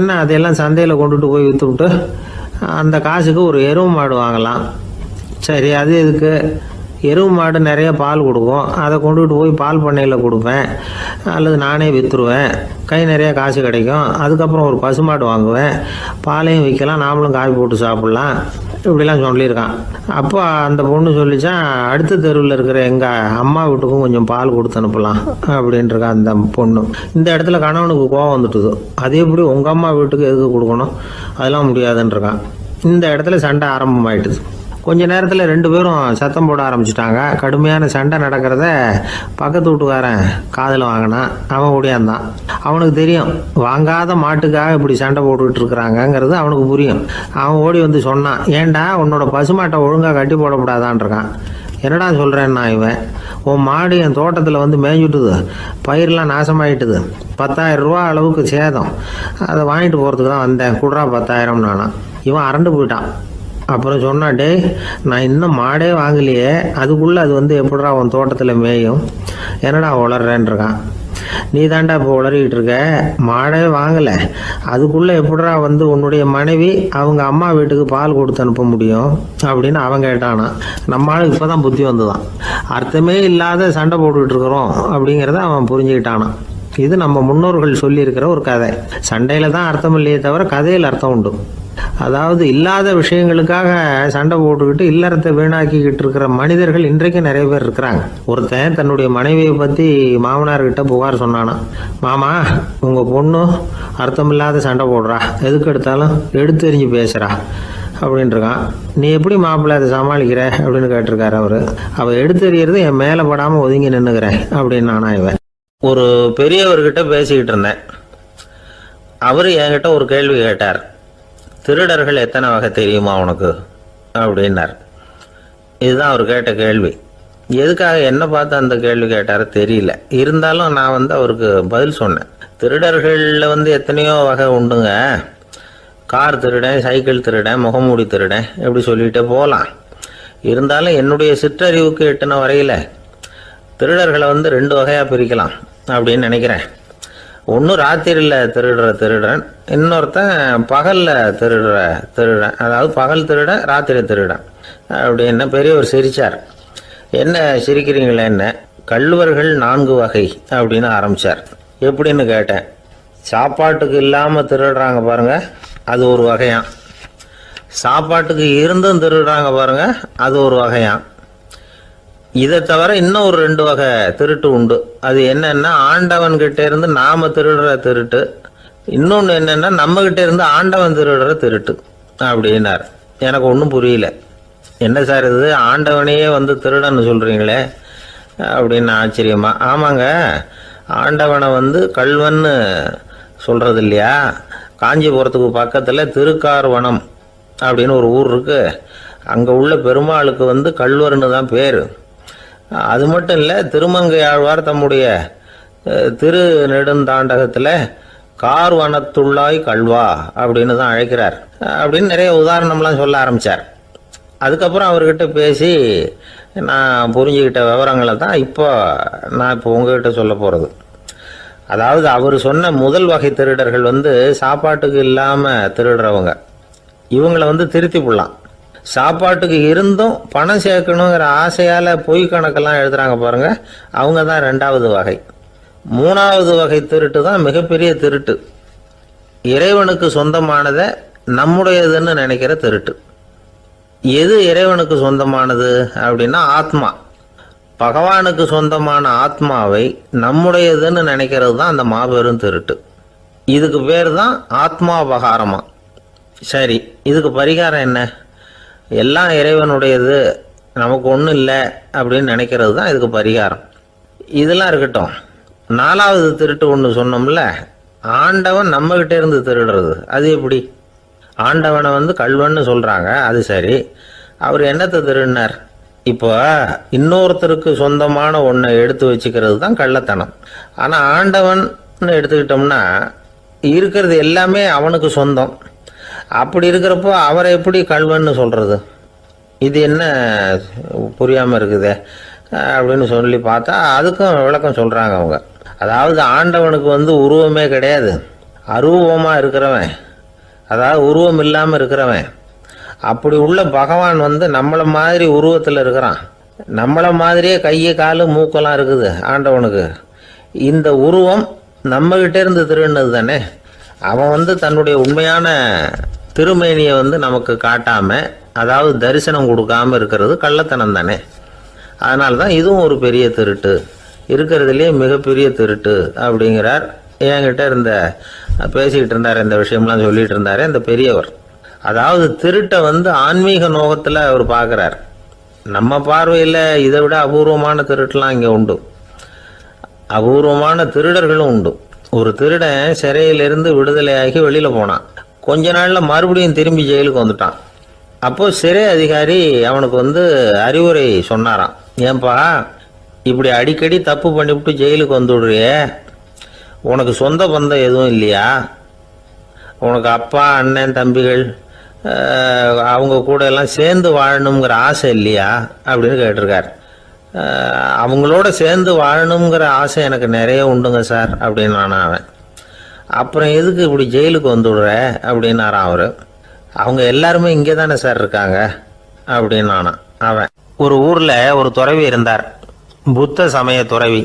என்ன, அதையெல்லாம் சந்தையில் கொண்டுட்டு போய் விற்றுவிட்டு அந்த காசுக்கு ஒரு எருவு மாடு வாங்கலாம். சரி, அது எதுக்கு? எருவு மாடு நிறைய பால் கொடுக்கும், அதை கொண்டுகிட்டு போய் பால் பண்ணையில் கொடுப்பேன், அல்லது நானே விற்றுருவேன், கை நிறைய காசு கிடைக்கும். அதுக்கப்புறம் ஒரு பசுமாடு வாங்குவேன், பாலையும் விற்கலாம், நாமளும் காய் போட்டு சாப்பிட்லாம், இப்படிலாம் சொல்லியிருக்கான். அப்போ அந்த பொண்ணு சொல்லிச்சான், அடுத்த தெருவில் இருக்கிற எங்கள் அம்மா வீட்டுக்கும் கொஞ்சம் பால் கொடுத்து அனுப்பலாம் அப்படின்ட்டுருக்கான் அந்த பொண்ணு. இந்த இடத்துல கணவனுக்கு கோவம் வந்துட்டுது. அது எப்படி உங்கள் அம்மா வீட்டுக்கு எதுக்கு கொடுக்கணும், அதெல்லாம் முடியாதுன்றிருக்கான். இந்த இடத்துல சண்டை ஆரம்பமாயிட்டுது. கொஞ்ச நேரத்தில் 2 பேரும் சத்தம் போட ஆரம்பிச்சிட்டாங்க. கடுமையான சண்டை நடக்கிறத பக்கத்து வீட்டுக்காரன் காதில் வாங்கினான். அவன் ஓடியாந்தான். அவனுக்கு தெரியும், வாங்காத மாட்டுக்காக இப்படி சண்டை போட்டுக்கிட்டு இருக்கிறாங்கங்கிறது அவனுக்கு புரியும். அவன் ஓடி வந்து சொன்னான், ஏண்டா உன்னோட பசுமாட்டை ஒழுங்காக கட்டி போடக்கூடாதான்ருக்கான். என்னடா சொல்கிறேன்னா, இவன் உன் மாடு என் தோட்டத்தில் வந்து மேய்ஞ்சுட்டுது, பயிரெலாம் நாசமாயிட்டுது, 10,000 ரூபா அளவுக்கு சேதம், அதை வாங்கிட்டு போகிறதுக்கு தான் வந்தேன், குடுறா 10,000 நானா. இவன் அரண்டு போயிட்டான். அப்புறம் சொன்னா, டே நான் இன்னும் மாடே வாங்கலையே, அதுக்குள்ளே அது வந்து எப்படிடா உன் தோட்டத்தில் மேயும், என்னடா வளர்றேன்ருக்கான். நீ தாண்டா இப்போ உளறிக்கிட்டு இருக்க, மாடே வாங்கலை, அதுக்குள்ளே எப்படிடா வந்து உன்னுடைய மனைவி அவங்க அம்மா வீட்டுக்கு பால் கொடுத்து அனுப்ப முடியும் அப்படின்னு அவன் கேட்டானா. நம்மளால இப்போ தான் புத்தி வந்துதான், அர்த்தமே இல்லாத சண்டை போட்டுக்கிட்டு இருக்கிறோம் அப்படிங்கிறத அவன் புரிஞ்சுக்கிட்டானான். இது நம்ம முன்னோர்கள் சொல்லியிருக்கிற ஒரு கதை. சண்டையில் தான் அர்த்தம் இல்லையே தவிர கதையில் அர்த்தம் உண்டு. அதாவது இல்லாத விஷயங்களுக்காக சண்டை போட்டுக்கிட்டு இல்லறத்தை வீணாக்கிக்கிட்டு இருக்கிற மனிதர்கள் இன்றைக்கு நிறைய பேர் இருக்கிறாங்க. ஒருத்தன் தன்னுடைய மனைவியை பற்றி மாமனார்கிட்ட புகார் சொன்னானா. மாமா, உங்கள் பொண்ணு அர்த்தமில்லாத சண்டை போடுறா, எதுக்கு எடுத்தாலும் எடுத்தெறிஞ்சு பேசுகிறா அப்படின்ட்டுருக்கான். நீ எப்படி மாப்பிள்ளை அதை சமாளிக்கிற அப்படின்னு கேட்டிருக்காரு அவர். அவள் எடுத்தெறியறது என் மேலே படாமல் ஒதுங்கி நின்றுக்கிறேன் அப்படின்னு நானா இவன். ஒரு பெரியவர்கிட்ட பேசிக்கிட்டு இருந்தேன். அவர் என்கிட்ட ஒரு கேள்வி கேட்டார். திருடர்கள் எத்தனை வகை தெரியுமா உனக்கு அப்படின்னார். இதுதான் அவர் கேட்ட கேள்வி. எதுக்காக என்ன பார்த்து அந்த கேள்வி கேட்டார் தெரியல. இருந்தாலும் நான் அவருக்கு பதில் சொன்னேன். திருடர்களில் எத்தனையோ வகை உண்டுங்க. கார் திருடன், சைக்கிள் திருடன், முகமூடி திருடன், எப்படி சொல்லிகிட்டே போகலாம். இருந்தாலும் என்னுடைய சிற்றறிவுக்கு எட்டின வரையில் திருடர்களை 2 வகையாக பிரிக்கலாம் அப்படின்னு நினைக்கிறேன். ஒன்று ராத்திரியில் திருடுற திருடன், இன்னொருத்தன் பகலில் திருடுற திருடன். அதாவது பகல் திருடன், ராத்திரி திருடன் அப்படின்னு பெரியவர் சிரித்தார். என்ன சிரிக்கிறீங்களே, என்ன கள்வர்கள் 4 வகை அப்படின்னு ஆரம்பித்தார். எப்படின்னு கேட்டேன். சாப்பாட்டுக்கு இல்லாமல் திருடுறாங்க பாருங்க, அது ஒரு வகையான். சாப்பாட்டுக்கு இருந்தும் திருடுறாங்க பாருங்க, அது ஒரு வகையான். இதை தவிர இன்னும் ஒரு 2 வகை திருட்டு உண்டு. அது என்னன்னா, ஆண்டவன் கிட்ட இருந்து நாம திருடுற திருட்டு, இன்னொன்று என்னன்னா நம்ம கிட்ட இருந்து ஆண்டவன் திருடுற திருட்டு அப்படின்னார். எனக்கு ஒன்றும் புரியல. என்ன சார் இது, ஆண்டவனையே திருடன்னு சொல்றீங்களே அப்படின்னு ஆச்சரியமா. ஆமாங்க, ஆண்டவனை கள்வன்னு சொல்றது இல்லையா. காஞ்சிபுரத்துக்கு பக்கத்தில் திருக்கார்வனம் அப்படின்னு ஒரு ஊர் இருக்கு. அங்கே உள்ள பெருமாளுக்கு கள்வர்னு தான் பேர். அது மட்டும் இல்லை, திருமங்கை ஆழ்வார் தம்முடைய திரு நெடுந்தாண்டகத்தில் கார்வனத்துள்ளாய் கல்வா அப்படின்னு தான் அழைக்கிறார் அப்படின்னு நிறைய உதாரணம்லாம் சொல்ல ஆரம்பித்தார். அதுக்கப்புறம் அவர்கிட்ட பேசி நான் புரிஞ்சுக்கிட்ட விவரங்களை தான் நான் இப்போ உங்ககிட்ட சொல்ல போகிறது. அதாவது அவர் சொன்ன முதல் வகை திருடர்கள் சாப்பாட்டுக்கு இல்லாமல் திருடுறவங்க. இவங்களை திருத்தி போடலாம். சாப்பாட்டுக்கு இருந்தும் பணம் சேர்க்கணுங்கிற ஆசையால் பொய் கணக்கெல்லாம் எழுதுறாங்க பாருங்க, அவங்க தான் 2வது வகை. 3வது வகை திருட்டு தான் மிகப்பெரிய திருட்டு. இறைவனுக்கு சொந்தமானதை நம்முடையதுன்னு நினைக்கிற திருட்டு. எது இறைவனுக்கு சொந்தமானது அப்படின்னா ஆத்மா. பகவானுக்கு சொந்தமான ஆத்மாவை நம்முடையதுன்னு நினைக்கிறது தான் அந்த மாபெரும் திருட்டு. இதுக்கு பேர் தான் ஆத்மாபகாரமா. சரி, இதுக்கு பரிகாரம் என்ன? எல்லாம் இறைவனுடையது, நமக்கு ஒன்றும் இல்லை அப்படின்னு நினைக்கிறது தான் இதுக்கு பரிகாரம். இதெல்லாம் இருக்கட்டும். 4வது திருட்டு ஒன்று சொன்னோம்ல, ஆண்டவன் நம்மகிட்ட இருந்து திருடுறது. அது எப்படி? ஆண்டவனை கள்வன்னு சொல்கிறாங்க, அது சரி. அவர் என்னத்தை திருடினார்? இப்போ இன்னொருத்தருக்கு சொந்தமான ஒன்றை எடுத்து வச்சுக்கிறது தான் கள்ளத்தனம். ஆனால் ஆண்டவன் எடுத்துக்கிட்டோம்னா இருக்கிறது எல்லாமே அவனுக்கு சொந்தம். அப்படி இருக்கிறப்போ அவரை எப்படி கள்வன்னு சொல்கிறது? இது என்ன புரியாமல் இருக்குதே அப்படின்னு சொல்லி பார்த்தா அதுக்கும் விளக்கம் சொல்கிறாங்க அவங்க. அதாவது ஆண்டவனுக்கு உருவமே கிடையாது, அரூபமாக இருக்கிறவன், அதாவது உருவம் இல்லாமல் இருக்கிறவன். அப்படி உள்ள பகவான் நம்மளை மாதிரி உருவத்தில் இருக்கிறான். நம்மளை மாதிரியே கை கால் மூக்கெல்லாம் இருக்குது ஆண்டவனுக்கு. இந்த உருவம் நம்மகிட்ட இருந்து திருடினது தானே. அவன் தன்னுடைய உண்மையான திருமேனியை நமக்கு காட்டாம, அதாவது தரிசனம் கொடுக்காம இருக்கிறது கள்ளத்தனம் தானே. அதனால தான் இதுவும் ஒரு பெரிய திருட்டு, இருக்கிறதுலேயே மிகப்பெரிய திருட்டு அப்படிங்கிறார். என்கிட்ட பேசிக்கிட்டு இருந்தார், இந்த விஷயம்லாம் சொல்லிட்டு இருந்தாரு இந்த பெரியவர். அதாவது திருட்டை ஆன்மீக நோகத்தில் அவர் பார்க்குறார். நம்ம பார்வையில் இதை விட அபூர்வமான திருட்டுலாம் இங்கே உண்டு. அபூர்வமான திருடர்களும் உண்டு. ஒரு திருடன் சிறையிலிருந்து விடுதலையாகி வெளியில் போனான். கொஞ்ச நாளில் மறுபடியும் திரும்பி ஜெயிலுக்கு வந்துட்டான். அப்போது சிறை அதிகாரி அவனுக்கு அறிவுரை சொன்னாராம். ஏன்பா இப்படி அடிக்கடி தப்பு பண்ணிவிட்டு ஜெயிலுக்கு வந்துவிடுறியே, உனக்கு சொந்த பந்தம் எதுவும் இல்லையா? உனக்கு அப்பா, அண்ணன், தம்பிகள் அவங்க கூட எல்லாம் சேர்ந்து வாழணுங்கிற ஆசை இல்லையா அப்படின்னு கேட்டிருக்கார். அவங்களோட சேர்ந்து வாழணுங்கிற ஆசை எனக்கு நிறைய உண்டுங்க சார் அப்படின்னு அவன். அப்புறம் எதுக்கு இப்படி ஜெயிலுக்கு வந்துடுற அப்படின்னாரான் அவர். அவங்க எல்லாருமே இங்கே தானே சார் இருக்காங்க அப்படின்னு அவன். ஒரு ஊரில் ஒரு துறவி இருந்தார், புத்த சமய துறவி.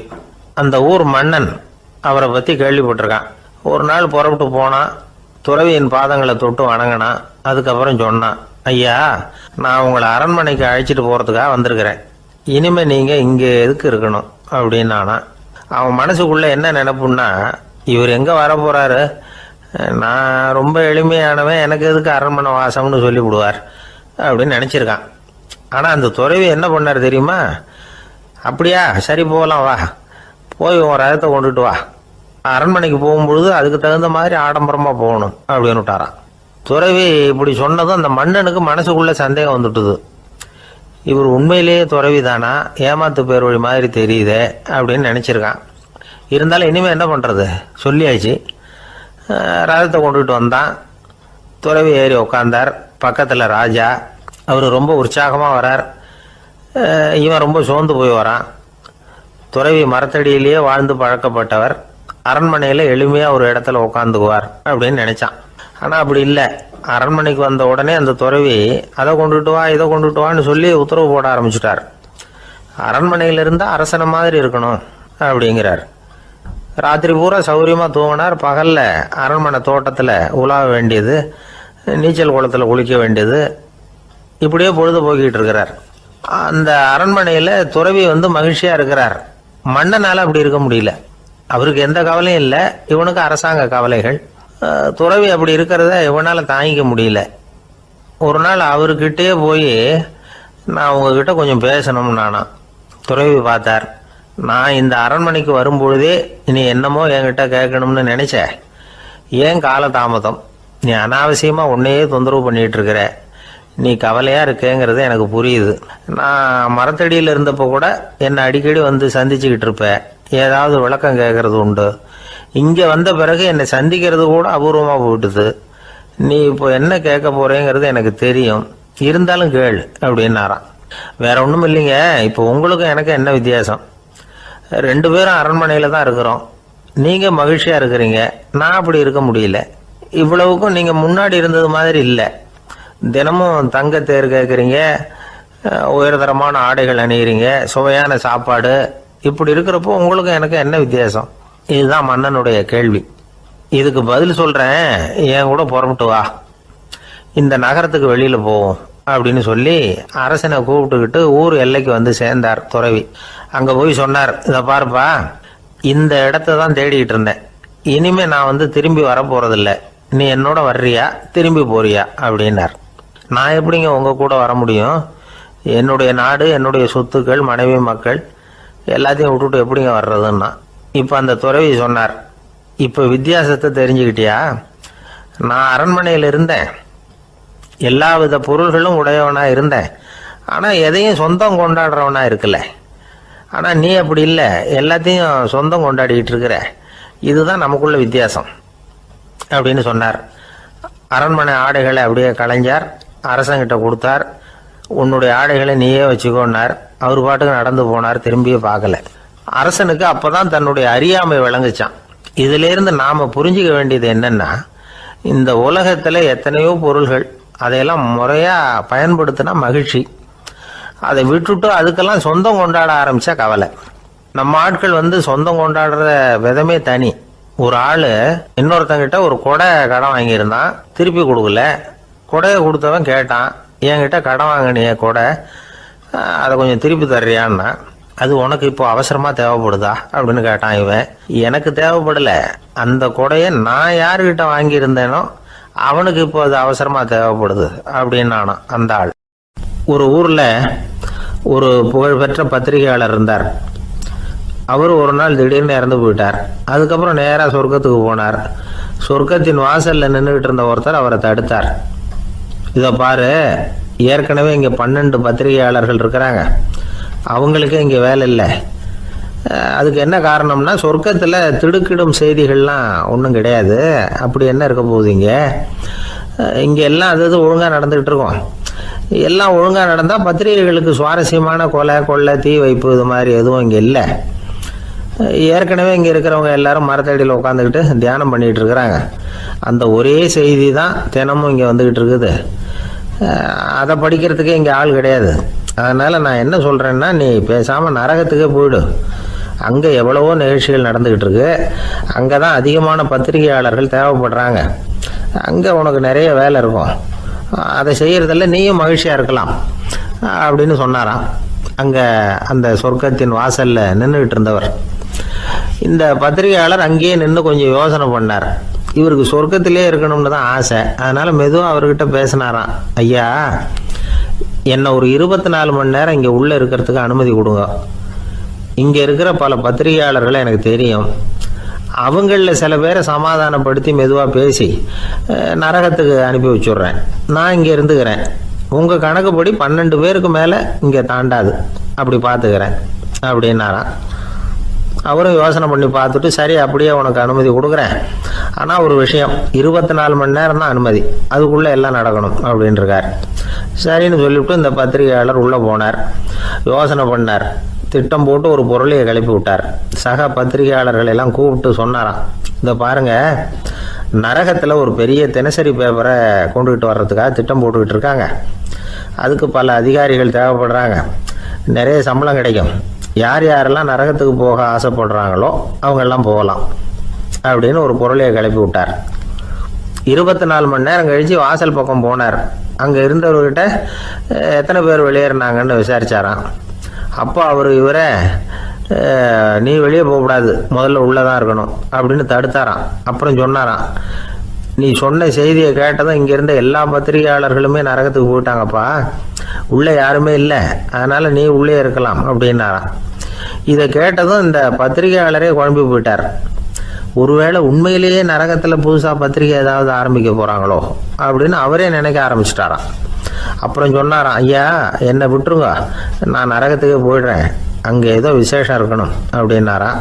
அந்த ஊர் மன்னன் அவரை பற்றி கேள்விப்பட்டிருக்கான். ஒரு நாள் புறப்பட்டு போனான், துறவியின் பாதங்களை தொட்டு வணங்கினான். அதுக்கப்புறம் சொன்னான், ஐயா, நான் உங்களை அரண்மனைக்கு அழைச்சிட்டு போகிறதுக்காக வந்திருக்கிறேன். இனிமே நீங்கள் இங்கே எதுக்கு இருக்கணும் அப்படின்னு அவன் மனசுக்குள்ளே என்ன நினைப்புன்னா, இவர் எங்கே வர போகிறாரு, நான் ரொம்ப எளிமையானவன், எனக்கு எதுக்கு அரண்மனை வாசம்னு சொல்லி விடுவார் அப்படின்னு நினச்சிருக்கான். ஆனால் அந்த துறவி என்ன பண்ணார் தெரியுமா? அப்படியா, சரி போகலாம், வா, போய் உன் ரதத்தை கொண்டுட்டு வா, அரண்மனைக்கு போகும்பொழுது அதுக்கு தகுந்த மாதிரி ஆடம்பரமாக போகணும் அப்படின்னு விட்டாரான். துறவி இப்படி சொன்னதும் அந்த மன்னனுக்கு மனசுக்குள்ளே சந்தேகம் வந்துட்டுது. இவர் உண்மையிலேயே துறவி தானா, ஏமாத்து பேர் வழி மாதிரி தெரியுதே அப்படின்னு நினச்சிருக்கான். இருந்தாலும் இனிமேல் என்ன பண்ணுறது, சொல்லியாச்சு. ரதத்தை கொண்டுட்டு வந்தான். துறவி ஏறி உக்காந்தார். பக்கத்தில் ராஜா. அவர் ரொம்ப உற்சாகமாக வரார். இவன் ரொம்ப சோர்ந்து போய் வரான். துறவி மரத்தடியிலேயே வாழ்ந்து பழக்கப்பட்டவர், அரண்மனையில் எளிமையாக ஒரு இடத்துல உட்காந்துக்குவார் அப்படின்னு நினச்சான். ஆனால் அப்படி இல்லை. அரண்மனைக்கு வந்த உடனே அந்த துறவி அதை கொண்டுட்டு வா, இதை கொண்டுட்டு வான்னு சொல்லி உத்தரவு போட ஆரம்பிச்சுட்டார். அரண்மனையில் இருந்தால் அரசனை மாதிரி இருக்கணும் அப்படிங்கிறார். ராத்திரி பூரா சௌரியமாக தூங்கினார். பகலில் அரண்மனை தோட்டத்தில் உலாவ வேண்டியது, நீச்சல் குளத்தில் குளிக்க வேண்டியது, இப்படியே பொழுது போக்கிட்டு இருக்கிறார். அந்த அரண்மனையில் துறவி மகிழ்ச்சியாக இருக்கிறார். மன்னனால் அப்படி இருக்க முடியல. அவருக்கு எந்த கவலையும் இல்லை, இவனுக்கு அரசாங்க கவலைகள். துறவி அப்படி இருக்கிறத இவனால் தாங்கிக்க முடியல. ஒரு நாள் அவர்கிட்டே போய், நான் உங்ககிட்ட கொஞ்சம் பேசணும்னு துறவி பார்த்தார். நான் இந்த அரண்மனைக்கு வரும்பொழுதே நீ என்னமோ என்கிட்ட கேட்கணும்னு நினைச்ச, ஏன் காலதாமதம், நீ அனாவசியமாக உன்னையே தொந்தரவு பண்ணிட்டு இருக்கிற, நீ கவலையாக இருக்கேங்கிறது எனக்கு புரியுது. நான் மரத்தடியில் இருந்தப்போ கூட என்னை அடிக்கடி சந்திச்சுக்கிட்டு இருப்பேன், ஏதாவது விளக்கம் கேட்கறது உண்டு. இங்கே வந்த பிறகு என்னை சந்திக்கிறது கூட அபூர்வமாக போயிட்டுது. நீ இப்போ என்ன கேட்க போறேங்கிறது எனக்கு தெரியும், இருந்தாலும் கேள் அப்படின்னாராம். வேற ஒன்றும் இல்லைங்க, இப்போ உங்களுக்கும் எனக்கு என்ன வித்தியாசம், 2 பேரும் அரண்மனையில் தான் இருக்கிறோம். நீங்கள் மகிழ்ச்சியாக இருக்கிறீங்க, நான் அப்படி இருக்க முடியல. இவ்வளவுக்கும் நீங்கள் முன்னாடி இருந்தது மாதிரி இல்லை. தினமும் தங்க தேர் கேட்குறீங்க, உயர்தரமான ஆடைகள் அணிகிறீங்க, சுவையான சாப்பாடு. இப்படி இருக்கிறப்போ உங்களுக்கும் எனக்கு என்ன வித்தியாசம்? இதுதான் மன்னனுடைய கேள்வி. இதுக்கு பதில் சொல்கிறேன், என் கூட புறப்பட்டு வா, இந்த நகரத்துக்கு வெளியில் போவோம் அப்படின்னு சொல்லி அரசனை கூப்பிட்டுக்கிட்டு ஊர் எல்லைக்கு சேர்ந்தார் துறவி. அங்கே போய் சொன்னார், இதை பாருப்பா, இந்த இடத்த தான் தேடிக்கிட்டு இருந்தேன். இனிமே நான் திரும்பி வரப்போறதில்ல. நீ என்னோட வர்றியா, திரும்பி போறியா அப்படின்னார். நான் எப்படிங்க உங்க கூட வர முடியும்? என்னுடைய நாடு, என்னுடைய சொத்துக்கள், மனைவி, மக்கள் எல்லாத்தையும் விட்டுட்டு எப்படிங்க வர்றதுன்னா. இப்போ அந்த துறவி சொன்னார், இப்போ வித்தியாசத்தை தெரிஞ்சுக்கிட்டியா? நான் அரண்மனையில் இருந்தேன், எல்லா வித பொருள்களும் உடையவனா இருந்தேன், ஆனால் எதையும் சொந்தம் கொண்டாடுறவனா இருக்கல. ஆனால் நீ அப்படி இல்லை, எல்லாத்தையும் சொந்தம் கொண்டாடிக்கிட்டு இருக்கிற. இதுதான் நமக்குள்ள வித்தியாசம் அப்படின்னு சொன்னார். அரண்மனை ஆடைகளை அப்படியே களைஞ்சார், அரசங்கிட்ட கொடுத்தார். உன்னுடைய ஆடைகளை நீயே வச்சுக்கோன்னார். அவர் பாட்டுக்கு நடந்து போனார், திரும்பியே பார்க்கல. அரசனுக்கு அப்பதான் தன்னுடைய அறியாமை விளங்குச்சான். இதுல இருந்து நாம புரிஞ்சுக்க வேண்டியது என்னன்னா, இந்த உலகத்துல எத்தனையோ பொருள்கள், அதையெல்லாம் முறையா பயன்படுத்தினா மகிழ்ச்சி. அதை விட்டுட்டு அதுக்கெல்லாம் சொந்தம் கொண்டாட ஆரம்பிச்சா கவலை. நம்ம ஆட்கள் சொந்தம் கொண்டாடுற விதமே தனி. ஒரு ஆளு இன்னொருத்தங்கிட்ட ஒரு கொடை கடன் வாங்கியிருந்தான், திருப்பி கொடுக்கல. கொடையை கொடுத்தவன் கேட்டான், என்கிட்ட கடன் வாங்கினிய கொடை, அதை கொஞ்சம் திருப்பி தர்றியான்னா. அது உனக்கு இப்போ அவசரமா தேவைப்படுதா அப்படின்னு கேட்டான் இவன். எனக்கு தேவைப்படல, அந்த கொடையை நான் யாருக்கிட்ட வாங்கியிருந்தேனோ அவனுக்கு இப்போ அது அவசரமா தேவைப்படுது அப்படின்னு அந்த ஆள். ஒரு ஊர்ல ஒரு புகழ்பெற்ற பத்திரிகையாளர் இருந்தார். அவர் ஒரு நாள் திடீர்னு இறந்து போயிட்டார். அதுக்கப்புறம் நேரா சொர்க்கத்துக்கு போனார். சொர்க்கத்தின் வாசல்ல நின்றுகிட்டு இருந்த ஒருத்தர் அவரை தடுத்தார். இதை பாரு, ஏற்கனவே இங்க 12 பத்திரிகையாளர்கள் இருக்கிறாங்க, அவங்களுக்கு இங்க வேலை இல்லை. அதுக்கு என்ன காரணம்னா, சொர்க்கத்துல திடுக்கிடும் செய்திகள்லாம் ஒன்றும் கிடையாது. அப்படி என்ன இருக்க போகுது, இங்க எல்லாம் அது ஒழுங்கா நடந்துகிட்டு இருக்கோம். எல்லாம் ஒழுங்காக நடந்தால் பத்திரிகைகளுக்கு சுவாரஸ்யமான கொலை கொள்ளை தீ வைப்பு இது மாதிரி எதுவும் இங்கே இல்லை. ஏற்கனவே இங்கே இருக்கிறவங்க எல்லாரும் மரத்தடியில் உட்காந்துக்கிட்டு தியானம் பண்ணிகிட்டு இருக்கிறாங்க. அந்த ஒரே செய்தி தான் தினமும் இங்கே வந்துக்கிட்டு இருக்குது. அதை படிக்கிறதுக்கே இங்கே ஆள் கிடையாது. அதனால் நான் என்ன சொல்கிறேன்னா, நீ பேசாமல் நரகத்துக்கே போயிடு. அங்கே எவ்வளவோ நிகழ்ச்சிகள் நடந்துக்கிட்டு இருக்கு. அங்கே தான் அதிகமான பத்திரிகையாளர்கள் தேவைப்படுறாங்க. அங்கே உனக்கு நிறைய வேலை இருக்கும். அதை செய்கிறதில்ல நீயும் மகிழ்ச்சியாக இருக்கலாம் அப்படின்னு சொன்னாராம். அங்கே அந்த சொர்க்கத்தின் வாசலில் நின்றுக்கிட்டு இருந்தவர். இந்த பத்திரிகையாளர் அங்கேயே நின்று கொஞ்சம் யோசனை பண்ணார். இவருக்கு சொர்க்கத்திலே இருக்கணும்னு தான் ஆசை. அதனால் மெதுவாக அவர்கிட்ட பேசினாராம். ஐயா, என்னை ஒரு 24 மணி நேரம் இங்கே உள்ளே இருக்கிறதுக்கு அனுமதி கொடுங்க. இங்கே இருக்கிற பல பத்திரிகையாளர்களை எனக்கு தெரியும். அவங்களில் சில பேரை சமாதானப்படுத்தி மெதுவாக பேசி நரகத்துக்கு அனுப்பி வச்சுட்றேன். நான் இங்கே இருந்துக்கிறேன். உங்கள் கணக்குப்படி 12 பேருக்கு மேலே இங்கே தாண்டாது, அப்படி பார்த்துக்கிறேன் அப்படின்னாராம். அவரும் யோசனை பண்ணி பார்த்துட்டு, சரி அப்படியே உனக்கு அனுமதி கொடுக்குறேன். ஆனால் ஒரு விஷயம், 24 மணி நேரம் தான் அனுமதி, அதுக்குள்ளே எல்லாம் நடக்கணும் அப்படின்ட்டுருக்கார். சரின்னு சொல்லிவிட்டு இந்த பத்திரிகையாளர் உள்ளே போனார். யோசனை பண்ணார். திட்டம் போட்டு ஒரு பொருளையை கிளப்பி விட்டார். சக பத்திரிகையாளர்கள் எல்லாம் கூப்பிட்டு சொன்னாராம், இந்த பாருங்க, நரகத்தில் ஒரு பெரிய தினசரி பேப்பரை கொண்டுகிட்டு வர்றதுக்காக திட்டம் போட்டுக்கிட்டு இருக்காங்க. அதுக்கு பல அதிகாரிகள் தேவைப்படுறாங்க. நிறைய சம்பளம் கிடைக்கும். யார் யாரெல்லாம் நரகத்துக்கு போக ஆசைப்படுறாங்களோ அவங்கெல்லாம் போகலாம் அப்படின்னு ஒரு பொருளையை கிளப்பி விட்டார். 24 மணி நேரம் கழித்து வாசல் பக்கம் போனார். அங்கே இருந்தவர்கிட்ட எத்தனை பேர் வெளியேறினாங்கன்னு விசாரிச்சாராம். அப்போ அவர் இவரை, நீ வெளியே போகக்கூடாது, முதல்ல உள்ளே தான் இருக்கணும் அப்படின்னு தடுத்தாராம். அப்புறம் சொன்னாராம், நீ சொன்ன செய்தியை கேட்டதும் இங்கே இருந்த எல்லா பத்திரிகையாளர்களுமே நரகத்துக்கு போயிட்டாங்கப்பா, உள்ளே யாருமே இல்லை, அதனால் நீ உள்ளே இருக்கலாம் அப்படின்னாராம். இதை கேட்டதும் இந்த பத்திரிகையாளரே குழம்பி போயிட்டார். ஒருவேளை உண்மையிலேயே நரகத்தில் புதுசாக பத்திரிகை ஏதாவது ஆரம்பிக்க போகிறாங்களோ அப்படின்னு அவரே நினைக்க ஆரம்பிச்சிட்டாராம். அப்புறம் சொன்னாராம், ஐயா என்னை விட்டுருங்க, நான் நரகத்துக்கே போயிடுறேன், அங்கே ஏதோ விசேஷம் இருக்கணும் அப்படின்னாராம்.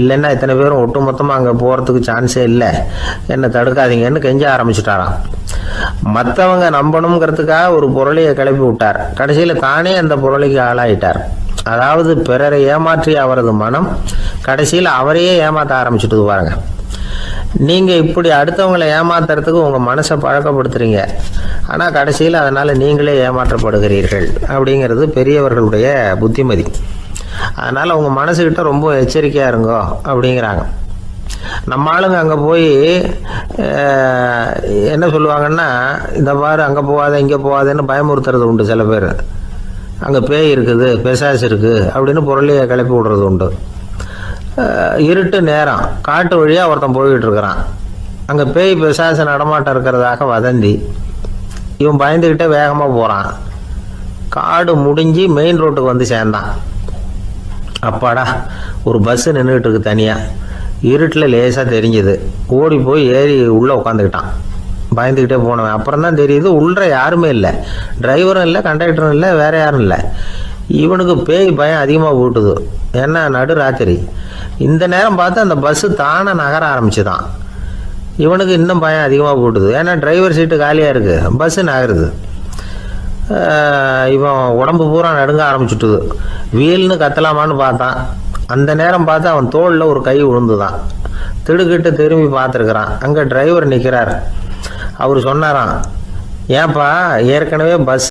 இல்லைன்னா இத்தனை பேரும் ஒட்டு மொத்தமாக அங்கே போகிறதுக்கு சான்ஸே இல்லை, என்னை தடுக்காதீங்கன்னு கெஞ்ச ஆரம்பிச்சிட்டாராம். மற்றவங்க நம்பணுங்கிறதுக்காக ஒரு பொருளையை கிளப்பி விட்டார். கடைசியில் தானே அந்த பொருளைக்கு ஆளாயிட்டார். அதாவது பிறரை ஏமாற்றிய அவரது மனம் கடைசியில் அவரையே ஏமாற்ற ஆரம்பிச்சுட்டு பாருங்க. நீங்கள் இப்படி அடுத்தவங்களை ஏமாத்துறதுக்கு உங்கள் மனசை பழக்கப்படுத்துறீங்க, ஆனால் கடைசியில் அதனால் நீங்களே ஏமாற்றப்படுகிறீர்கள் அப்படிங்கிறது பெரியவர்களுடைய புத்திமதி. அதனால் உங்கள் மனசுக்கிட்ட ரொம்ப எச்சரிக்கையாக இருங்கோ அப்படிங்கிறாங்க. நம்ம ஆளுங்க அங்கே போய் என்ன சொல்லுவாங்கன்னா, இந்த பாரு அங்கே போகாத இங்கே போகாதேன்னு பயமுறுத்துறது உண்டு. சில பேர் அங்கே பேய் இருக்குது, பிசாசு இருக்குது அப்படின்னு பொருளையை கிளப்பி விடுறது உண்டு. இருட்டு நேரம் காட்டு வழியாக ஒருத்தன் போய்கிட்டு இருக்கிறான். அங்கே பேய் பிசாசு நடமாட்டம் இருக்கிறதாக வதந்தி. இவன் பயந்துக்கிட்டே வேகமாக போகிறான். காடு முடிஞ்சு மெயின் ரோட்டுக்கு வந்து சேர்ந்தான். அப்பாடா, ஒரு பஸ்ஸு நின்றுக்கிட்டு இருக்கு தனியாக. இருட்டில் லேசாக தெரிஞ்சுது. ஓடி போய் ஏறி உள்ளே உட்காந்துக்கிட்டான். பயந்துக்கிட்டே போனவன் அப்புறம் தான் தெரியுது உள்ளே யாருமே இல்லை, டிரைவரும் இல்லை, கண்டக்டரும் இல்லை, வேற யாரும் இல்லை. இவனுக்கு பேய் பயம் அதிகமாக போட்டுது. ஏன்னா நடு ராத்திரி. இந்த நேரம் பார்த்து அந்த பஸ்ஸு தானே நகர ஆரம்பிச்சுதான். இவனுக்கு இன்னும் பயம் அதிகமாக போட்டுது. ஏன்னா டிரைவர் சீட்டு காலியாக இருக்குது, பஸ்ஸு நகருது. இவன் உடம்பு பூரா நடுங்க ஆரம்பிச்சுட்டுது. வீல்னு கத்தலாமான்னு பார்த்தான். அந்த நேரம் பார்த்து அவன் தோளில் ஒரு கை விழுந்துதான். திடுக்கிட்டு திரும்பி பார்த்துருக்குறான். அங்கே டிரைவர் நிற்கிறார். அவர் சொன்னாராம், ஏன்பா ஏற்கனவே பஸ்